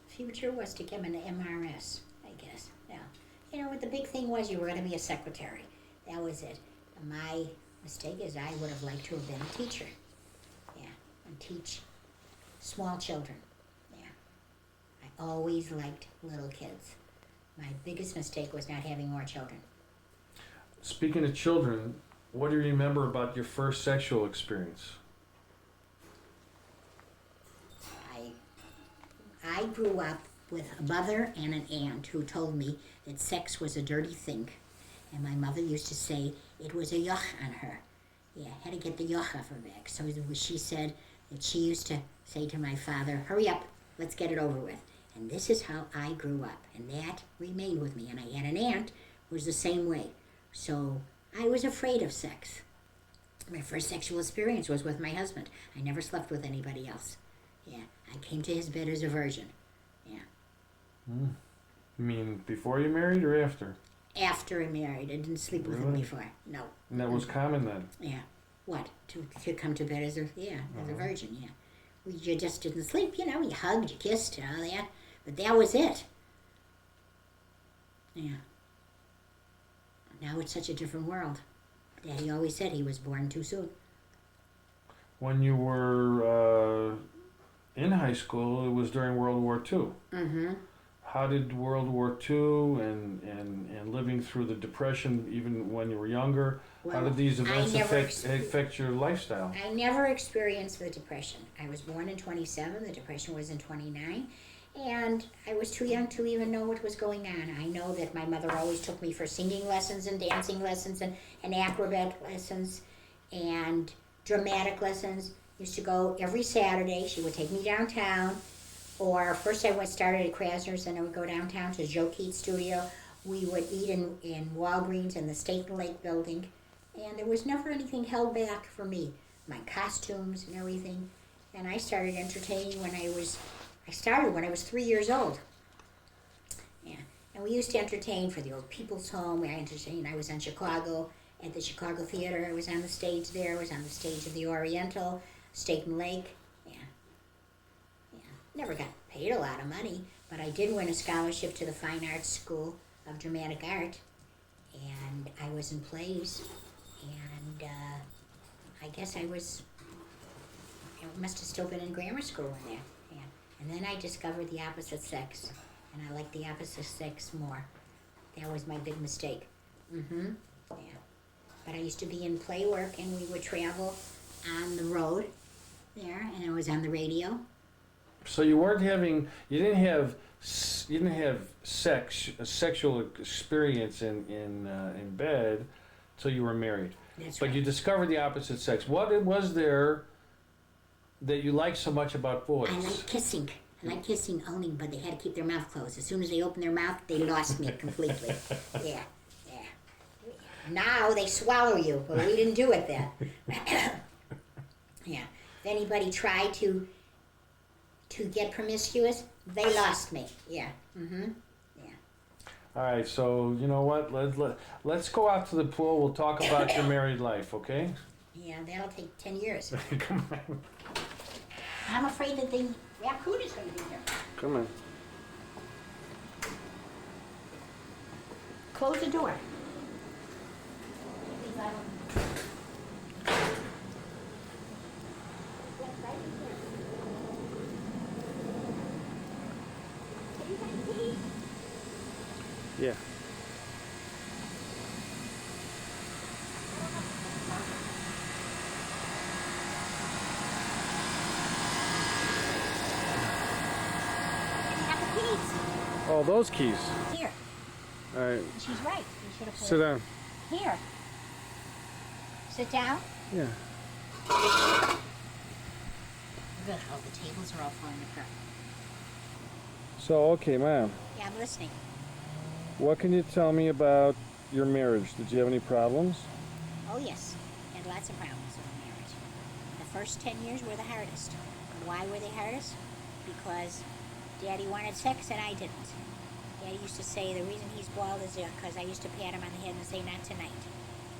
Future was to become an MRS, I guess. Yeah. What the big thing was, you were going to be a secretary. That was it. My mistake is I would have liked to have been a teacher. Yeah. And teach small children. I always liked little kids. My biggest mistake was not having more children. Speaking of children, what do you remember about your first sexual experience? I grew up with a mother and an aunt who told me that sex was a dirty thing. And my mother used to say it was a yuck on her. Yeah, had to get the yuck off her back. So she said that she used to say to my father, hurry up, let's get it over with. And this is how I grew up, and that remained with me. And I had an aunt who was the same way. So I was afraid of sex. My first sexual experience was with my husband. I never slept with anybody else. Yeah, I came to his bed as a virgin. Yeah. You mean before you married or after? After I married. I didn't sleep with him before. No. And that was common then? Yeah. What? To come to bed as a virgin, yeah. You just didn't sleep, you hugged, you kissed, and all that. But that was it. Yeah. Now it's such a different world. Daddy always said he was born too soon. When you were in high school, it was during World War II. Mm-hmm. How did World War II and living through the Depression, even when you were younger, how did these events affect your lifestyle? I never experienced the Depression. I was born in 27. The Depression was in 29. And I was too young to even know what was going on. I know that my mother always took me for singing lessons and dancing lessons and acrobat lessons and dramatic lessons. Used to go every Saturday. She would take me downtown Or first I started at Krasner's, and I would go downtown to Joe Keats' studio. We would eat in Walgreens in the State and Lake building. And there was never anything held back for me. My costumes and everything. And I started entertaining when I started when I was 3 years old. Yeah. And we used to entertain for the Old People's Home. I entertained. I was in Chicago at the Chicago Theater. I was on the stage there. I was on the stage of the Oriental, State and Lake. Yeah. Yeah. Never got paid a lot of money, but I did win a scholarship to the Fine Arts School of Dramatic Art. And I was in plays. And I guess I must have still been in grammar school in there. Yeah. And then I discovered the opposite sex. And I liked the opposite sex more. That was my big mistake. Yeah. But I used to be in play work, and we would travel on the road there, and I was on the radio. So you didn't have sexual experience in bed till you were married. That's But right. you discovered the opposite sex. What was there that you liked so much about boys? I like kissing. I like kissing only, but they had to keep their mouth closed. As soon as they opened their mouth, they lost me completely. Yeah. Now they swallow you, but we didn't do it then. Yeah. If anybody tried to get promiscuous, they lost me. Yeah. Yeah. All right, so you know what? Let's go out to the pool. We'll talk about your married life, okay? Yeah, that'll take 10 years. Come on. I'm afraid that the raccoon is going to be there. Come on. Close the door. Yeah. Oh, those keys. Here. All right. She's right. You should have put Sit it down. here. Sit down. Yeah. Good. Oh, the tables are all falling apart. So, okay, ma'am. Yeah, I'm listening. What can you tell me about your marriage? Did you have any problems? Oh, yes. Had lots of problems with marriage. The first 10 years were the hardest. And why were they hardest? Because Daddy wanted sex and I didn't. Daddy used to say the reason he's bald is because I used to pat him on the head and say, not tonight.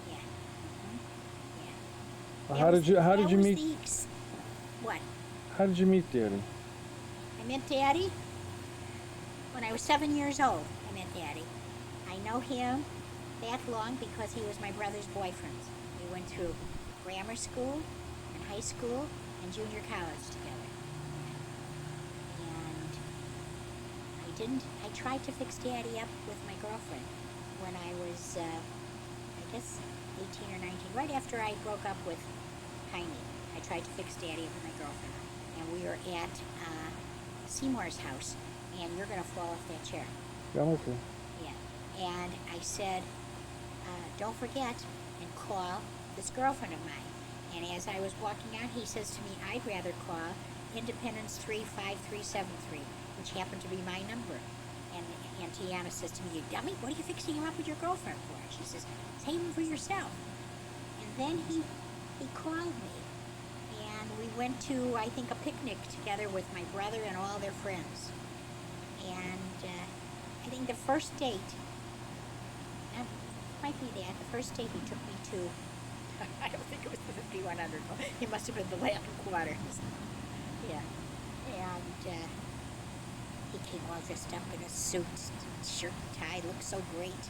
Yeah. Yeah. How did you meet? What? How did you meet Daddy? I met Daddy when I was 7 years old. I met Daddy. I know him that long because he was my brother's boyfriend. We went through grammar school and high school and junior college together. And I tried to fix Daddy up with my girlfriend when I was, I guess, 18 or 19, right after I broke up with Heine. I tried to fix Daddy up with my girlfriend. And we were at Seymour's house, and you're going to fall off that chair. Yeah, I'm okay. Yeah. And I said, don't forget and call this girlfriend of mine. And as I was walking out, he says to me, I'd rather call Independence 35373, which happened to be my number. And Tiana says to me, you dummy, what are you fixing him up with your girlfriend for? She says, save him for yourself. And then he called me. And we went to, I think, a picnic together with my brother and all their friends. And I think the first date, might be that, the first date he took me to, I don't think it was the 5100, it must have been the Latin Quarters. Yeah. And he came all dressed up in a suit, shirt and tie, looked so great.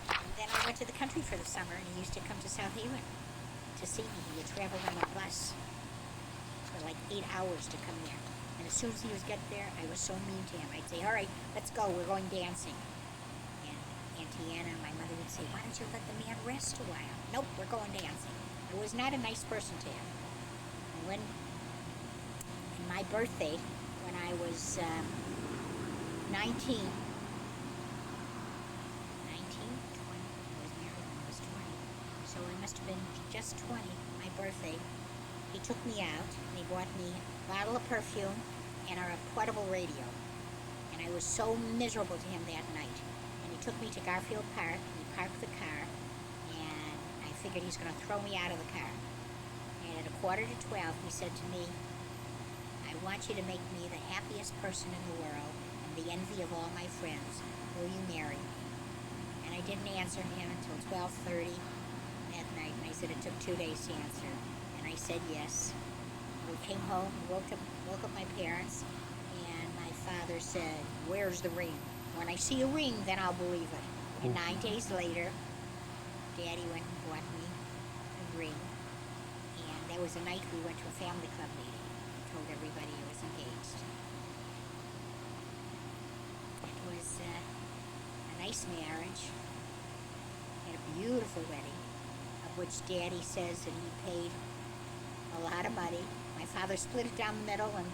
And then I went to the country for the summer, and he used to come to South Haven to see me. He would travel on a bus for like 8 hours to come there. And as soon as he was get there, I was so mean to him. I'd say, all right, let's go, we're going dancing. And Auntie Anna, my mother, would say, why don't you let the man rest a while? Nope, we're going dancing. I was not a nice person to him. And when, in my birthday, when I was 19, 20, I was married when I was 20. So I must have been just 20, my birthday. He took me out, and he bought me a bottle of perfume and a portable radio. And I was so miserable to him that night. And he took me to Garfield Park, and he parked the car, and I figured he's going to throw me out of the car. And at 11:45, he said to me, I want you to make me the happiest person in the world and the envy of all my friends. Will you marry me? And I didn't answer him until 12:30 that night, and I said it took 2 days to answer. And I said yes. We came home, woke up my parents, and my father said, where's the ring? When I see a ring, then I'll believe it. And 9 days later, Daddy went and bought me a ring. And that was the night we went to a family club meeting. Told everybody I was engaged. It was a nice marriage. Had a beautiful wedding, of which Daddy says that he paid a lot of money. My father split it down the middle, and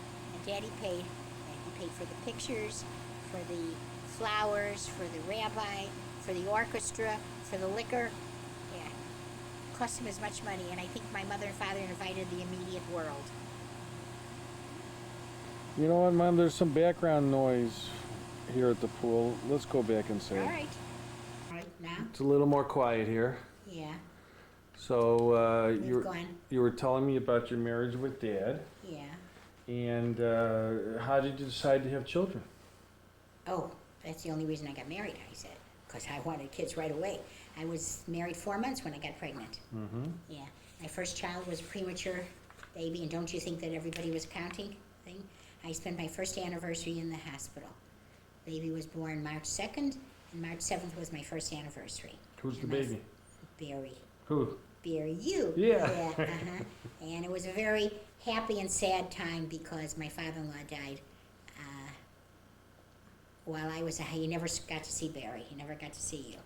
Daddy paid. And he paid for the pictures, for the flowers, for the rabbi, for the orchestra, for the liquor. Yeah, it cost him as much money, and I think my mother and father invited the immediate world. You know what, Mom? There's some background noise here at the pool. Let's go back inside. All right. All right, now? It's a little more quiet here. Yeah, So we've gone. you were telling me about your marriage with Dad, Yeah. and how did you decide to have children? Oh, that's the only reason I got married, I said, because I wanted kids right away. I was married 4 months when I got pregnant. Mm-hmm. Yeah. My first child was a premature baby, and don't you think that everybody was counting? I spent my first anniversary in the hospital. Baby was born March 2nd, and March 7th was my first anniversary. Who's the baby? Barry. Who? Barry, you. Yeah. Uh-huh. And it was a very happy and sad time because my father-in-law died while I was, he never got to see Barry. He never got to see you.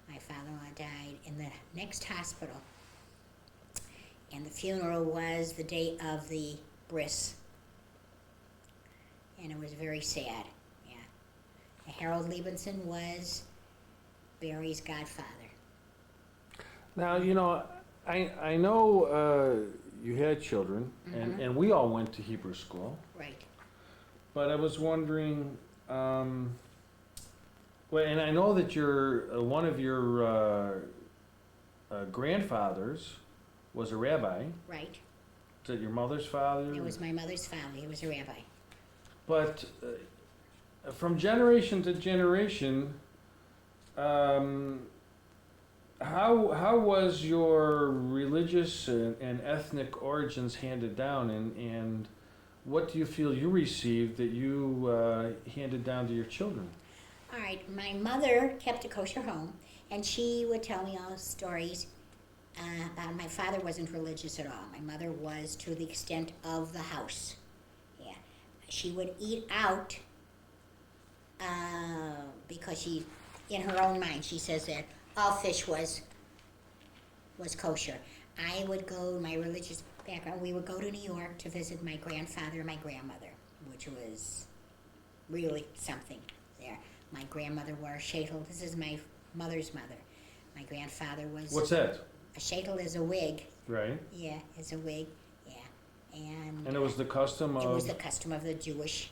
My father-in-law died in the next hospital. And the funeral was the day of the bris. And it was very sad, yeah. Harold Liebenson was Barry's godfather. Now, you know, I know you had children, and we all went to Hebrew school. Right. But I was wondering, well, and I know that one of your grandfathers was a rabbi. Right. Is that your mother's father? It was my mother's father. He was a rabbi. But from generation to generation, how was your religious and ethnic origins handed down, and what do you feel you received that you handed down to your children? All right, my mother kept a kosher home, and she would tell me all stories about my father wasn't religious at all. My mother was to the extent of the house. Yeah, she would eat out because she, in her own mind, she says that all fish was kosher. I would go, my religious background, we would go to New York to visit my grandfather and my grandmother, which was really something there. My grandmother wore a sheitel. This is my mother's mother. My grandfather was... What's that? A sheitel is a wig. Right. Yeah, it's a wig, yeah. And it was the custom of... It was the custom of the Jewish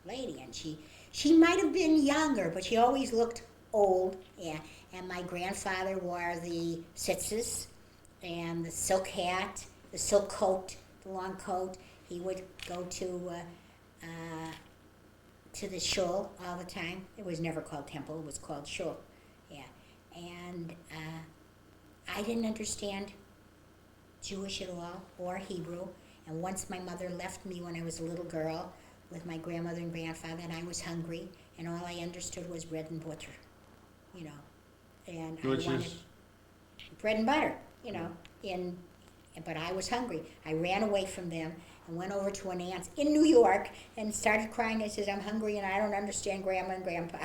lady, and she might have been younger, but she always looked old, yeah. And my grandfather wore the tzitzis and the silk hat, the silk coat, the long coat. He would go to the shul all the time. It was never called temple, it was called shul, yeah. And I didn't understand Jewish at all, or Hebrew. And once my mother left me when I was a little girl with my grandmother and grandfather, and I was hungry, and all I understood was bread and butter, you know. And Which I wanted is? bread and butter, you know. But I was hungry. I ran away from them and went over to an aunt's in New York and started crying. I said, I'm hungry and I don't understand Grandma and Grandpa.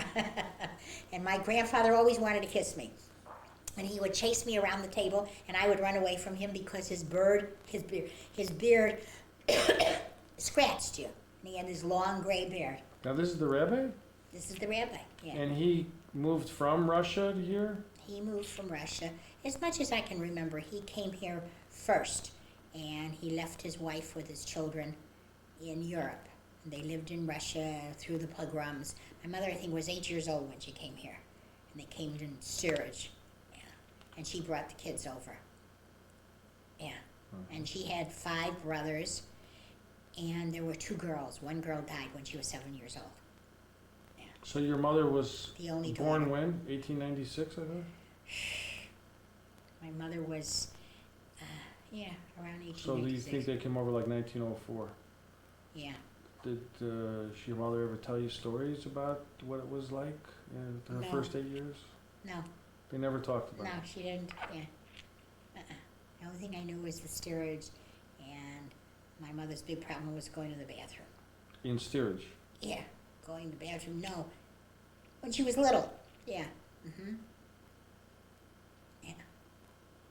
And my grandfather always wanted to kiss me. And he would chase me around the table, and I would run away from him because his beard scratched you. And he had this long gray beard. Now this is the rabbi? This is the rabbi, yeah. And he moved from Russia to here? He moved from Russia. As much as I can remember, he came here first, and he left his wife with his children in Europe. And they lived in Russia through the pogroms. My mother, I think, was 8 years old when she came here. And they came in steerage. Yeah. And she brought the kids over. Yeah. And she had 5 brothers. And there were 2 girls. One girl died when she was 7 years old. Yeah. So your mother was The only born daughter. when? 1896, I think? My mother was, around 1896. So do you think they came over like 1904? Yeah. Did your mother ever tell you stories about what it was like in her No. first 8 years? No. They never talked about No, it? she didn't. Yeah. The only thing I knew was the steerage, and my mother's big problem was going to the bathroom. In steerage? Yeah, going to the bathroom. No, when she was little. Yeah. Yeah.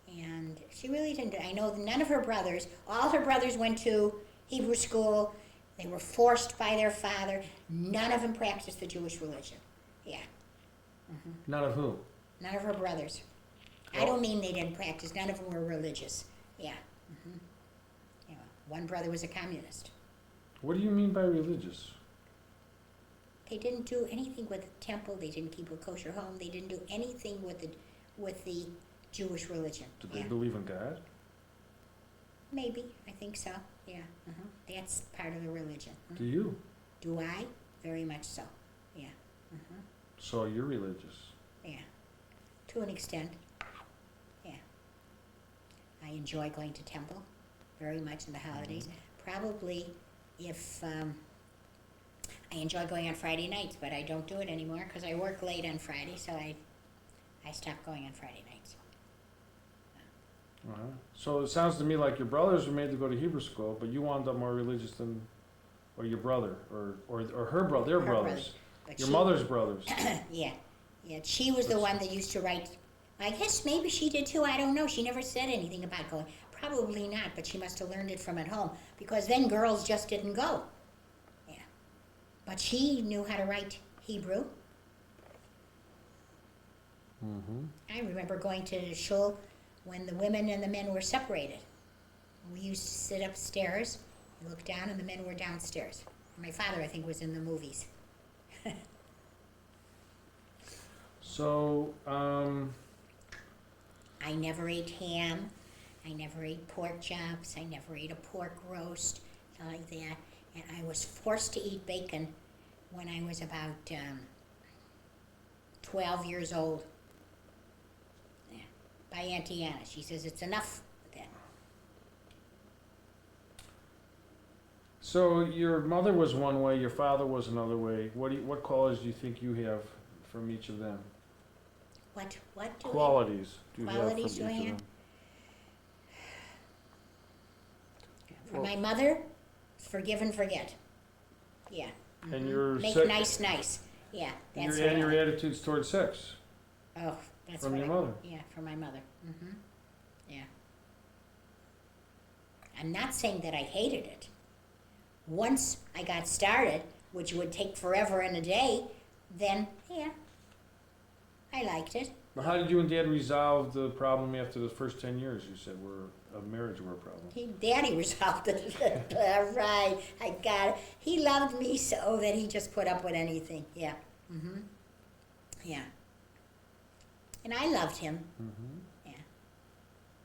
And she really didn't. I know none of her brothers. All her brothers went to Hebrew school. They were forced by their father. None of them practiced the Jewish religion. Yeah. None of who? None of her brothers. I don't mean they didn't practice. None of them were religious. Yeah. Yeah. One brother was a communist. What do you mean by religious? They didn't do anything with the temple. They didn't keep a kosher home. They didn't do anything with the Jewish religion. Did they believe in God? Maybe. I think so. Yeah. That's part of the religion. Do you? Do I? Very much so. Yeah. So you're religious? Yeah. To an extent. Yeah. I enjoy going to temple very much in the holidays. Probably if I enjoy going on Friday nights, but I don't do it anymore because I work late on Friday, so I stopped going on Friday nights. So it sounds to me like your brothers were made to go to Hebrew school, but you wound up more religious than, or your brother, or her brother, their Her brothers. But Your she- mother's brothers. Yeah. She was the one that used to write. I guess maybe she did too. I don't know. She never said anything about going. Probably not, but she must have learned it from at home because then girls just didn't go. Yeah. But she knew how to write Hebrew. I remember going to shul when the women and the men were separated. We used to sit upstairs and look down, and the men were downstairs. My father, I think, was in the movies. So, I never ate ham. I never ate pork chops. I never ate a pork roast, like that. And I was forced to eat bacon when I was about 12 years old. Yeah. By Auntie Anna. She says it's enough then. so your mother was one way, your father was another way. What qualities do you think you have from each of them? What do Qualities do you Qualities have do from I each of have? them? For my mother, forgive and forget. Yeah. And your Make sec- nice. Yeah, that's and what your I like. attitudes towards sex Oh, that's from what your I, mother. Yeah, from my mother. Yeah. I'm not saying that I hated it. Once I got started, which would take forever and a day, then, yeah, I liked it. But how did you and Dad resolve the problem after the first 10 years? You said of marriage were a problem. Daddy resolved it. Right, I got it. He loved me so that he just put up with anything. Yeah. Yeah. And I loved him. Yeah.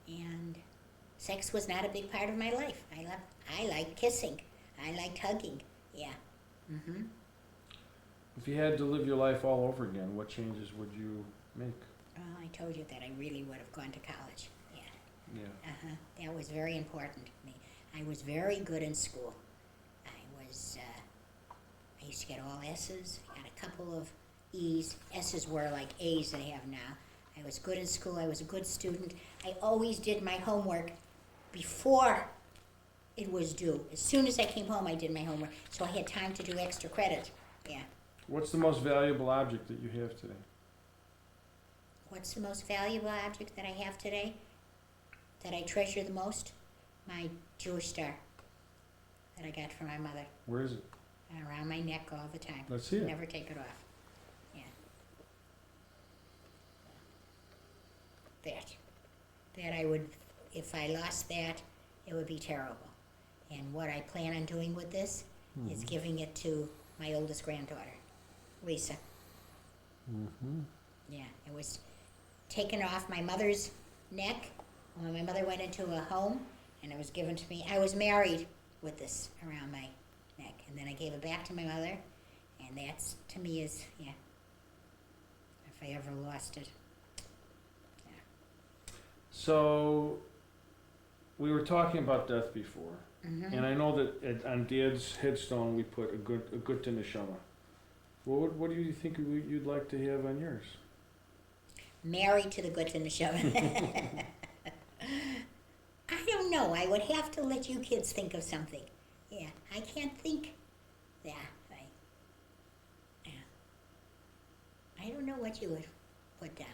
And sex was not a big part of my life. I liked kissing. I liked hugging. Yeah. If you had to live your life all over again, what changes would you make? Well, I told you that I really would have gone to college. Yeah. Yeah. That was very important to me. I was very good in school. I used to get all S's. I got a couple of E's. S's were like A's that I have now. I was good in school. I was a good student. I always did my homework before it was due. As soon as I came home, I did my homework. So I had time to do extra credit. Yeah. What's the most valuable object that you have today? What's the most valuable object that I have today? That I treasure the most? My Jewish star that I got from my mother. Where is it? Around my neck all the time. Let's see it. Never take it off. Yeah. That I would, if I lost that, it would be terrible. And what I plan on doing with this, is giving it to my oldest granddaughter, Lisa. Mm-hmm. Yeah, it was taken off my mother's neck when my mother went into a home, and it was given to me. I was married with this around my neck, and then I gave it back to my mother, and that's, to me, is, yeah, if I ever lost it. So, we were talking about death before, Mm-hmm. and I know that on Dad's headstone we put a good neshama. What do you think you'd like to have on yours? Married to the good and the show. I don't know. I would have to let you kids think of something. Yeah, I can't think. Yeah, yeah. I don't know what you would put down.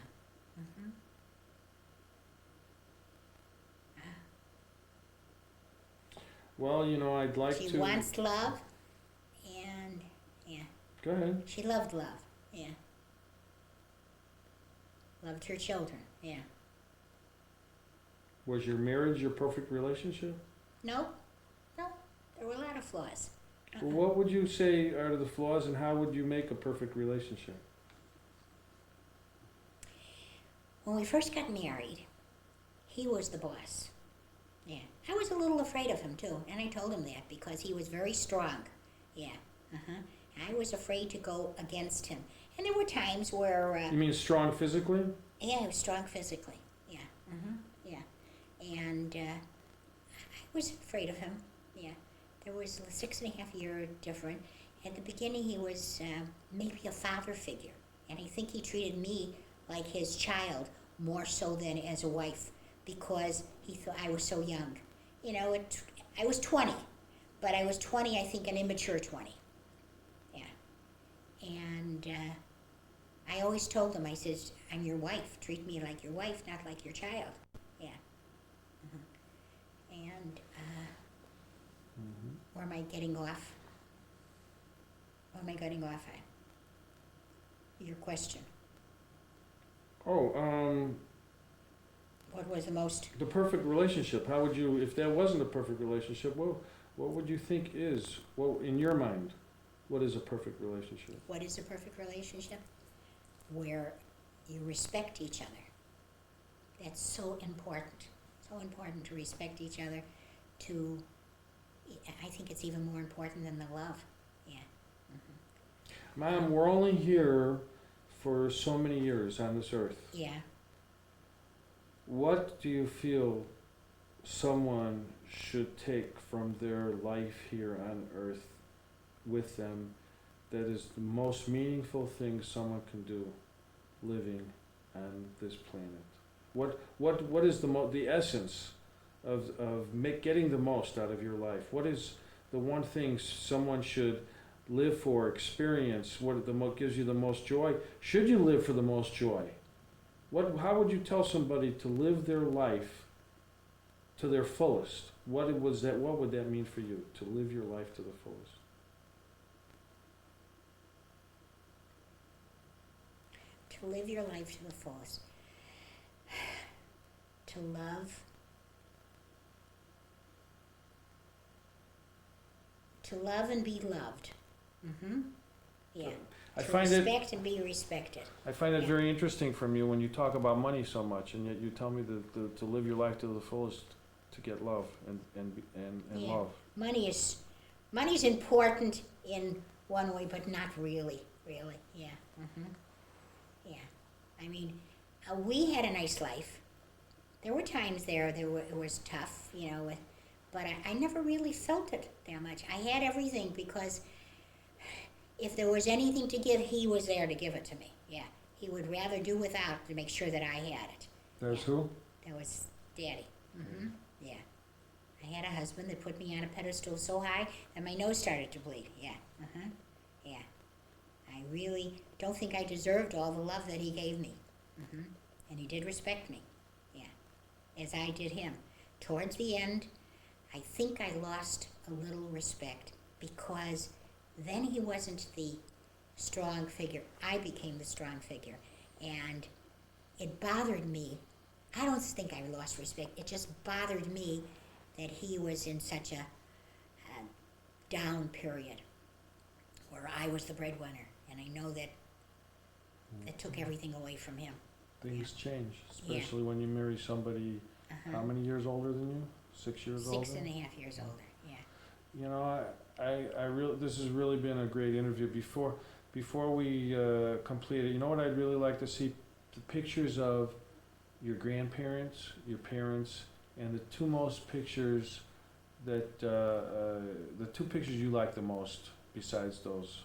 Mm-hmm. Well, I'd like She to. wants love, and yeah, Go ahead. she loved love. Yeah, loved her children. Yeah. Was your marriage your perfect relationship? No, there were a lot of flaws. Well, what would you say are the flaws, and how would you make a perfect relationship? When we first got married, he was the boss. Yeah, I was a little afraid of him too, and I told him that because he was very strong. Yeah, I was afraid to go against him, and there were times where. You mean strong physically? Yeah, he was strong physically. Yeah, yeah, and I was afraid of him. Yeah, there was a 6.5 year difference. At the beginning, he was maybe a father figure, and I think he treated me like his child more so than as a wife, because he thought I was so young. I was 20, but I was 20, I think, an immature 20. Yeah. And I always told him, I says, I'm your wife. Treat me like your wife, not like your child. Yeah. And where am I getting off? What am I getting off at? Your question. Oh, What was the most? the perfect relationship. How would you, if that wasn't a perfect relationship, what would you think is, in your mind, what is a perfect relationship? What is a perfect relationship? Where you respect each other. That's so important. So important to respect each other. I think it's even more important than the love. Yeah. Mom, we're only here for so many years on this earth. Yeah. What do you feel someone should take from their life here on earth with them that is the most meaningful thing someone can do living on this planet? What is the essence of getting the most out of your life? What is the one thing someone should live for, experience? What gives you the most joy? Should you live for the most joy? How would you tell somebody to live their life to their fullest? What would that mean for you, to live your life to the fullest? To live your life to the fullest. To love. To love and be loved. Yeah. I To find it. respect and be respected. I find it Yeah. very interesting from you when you talk about money so much, and yet you tell me to live your life to the fullest, to get love and Yeah. love. Money's important in one way, but not really. Yeah. Yeah. I mean, we had a nice life. There were times it was tough, but I never really felt it that much. I had everything because if there was anything to give, he was there to give it to me. Yeah. He would rather do without to make sure that I had it. There's who? That was Daddy. Yeah. I had a husband that put me on a pedestal so high that my nose started to bleed. Yeah. Yeah. I really don't think I deserved all the love that he gave me. And he did respect me. Yeah. As I did him. Towards the end, I think I lost a little respect because then he wasn't the strong figure. I became the strong figure. And it bothered me. I don't think I lost respect. It just bothered me that he was in such a down period where I was the breadwinner, and I know that it took everything away from him. Things change, Yeah. especially when you marry somebody, how many years older than you? 6 years older? 6.5 years older, yeah. You know, I really, this has really been a great interview. Before we complete it, you know what I'd really like to see? The pictures of your grandparents, your parents, and the two most pictures that, the two pictures you like the most besides those,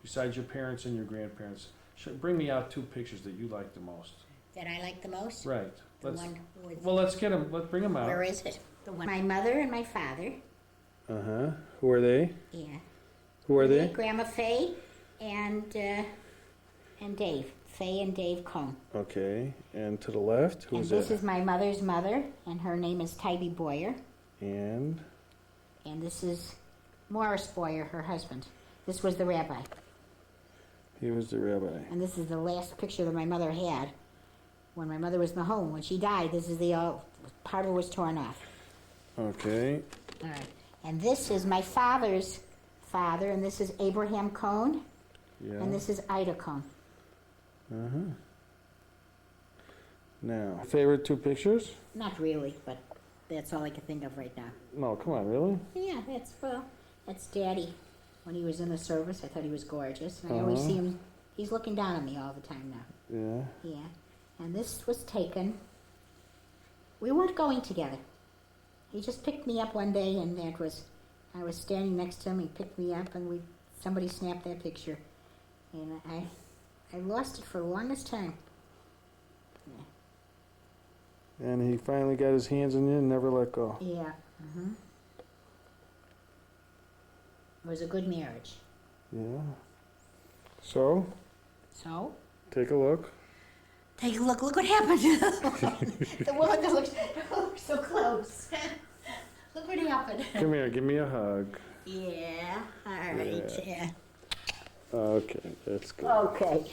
besides your parents and your grandparents. Bring me out two pictures that you like the most. That I like the most? Right. The one with, Well, let's get them, let's bring them out. where is it? The one. My mother and my father. Uh-huh. Who are they? Yeah. Who are they? Grandma Faye and Dave. Faye and Dave Cohn. Okay. And to the left, who's that? And this is my mother's mother, and her name is Tybee Boyer. And this is Morris Boyer, her husband. This was the rabbi. he was the rabbi. And this is the last picture that my mother had when my mother was in the home. When she died, this is the part of it was torn off. Okay. All right. And this is my father's father, and this is Abraham Cohn, Yeah. and this is Ida Cohn. Uh-huh. Now, favorite two pictures? Not really, but that's all I can think of right now. No, come on, really? Yeah, that's Daddy. When he was in the service, I thought he was gorgeous. And I always see him, he's looking down on me all the time now. Yeah. Yeah. And this was taken, we weren't going together. He just picked me up one day, and I was standing next to him, he picked me up, and somebody snapped that picture. And I lost it for the longest time. Yeah. And he finally got his hands on you and never let go. Yeah. It was a good marriage. Yeah. So, So? take a look. Take a look. Look what happened to the woman that looks so close. Look what happened. Come here, give me a hug. Yeah. All right. Yeah. Okay, that's good. Okay.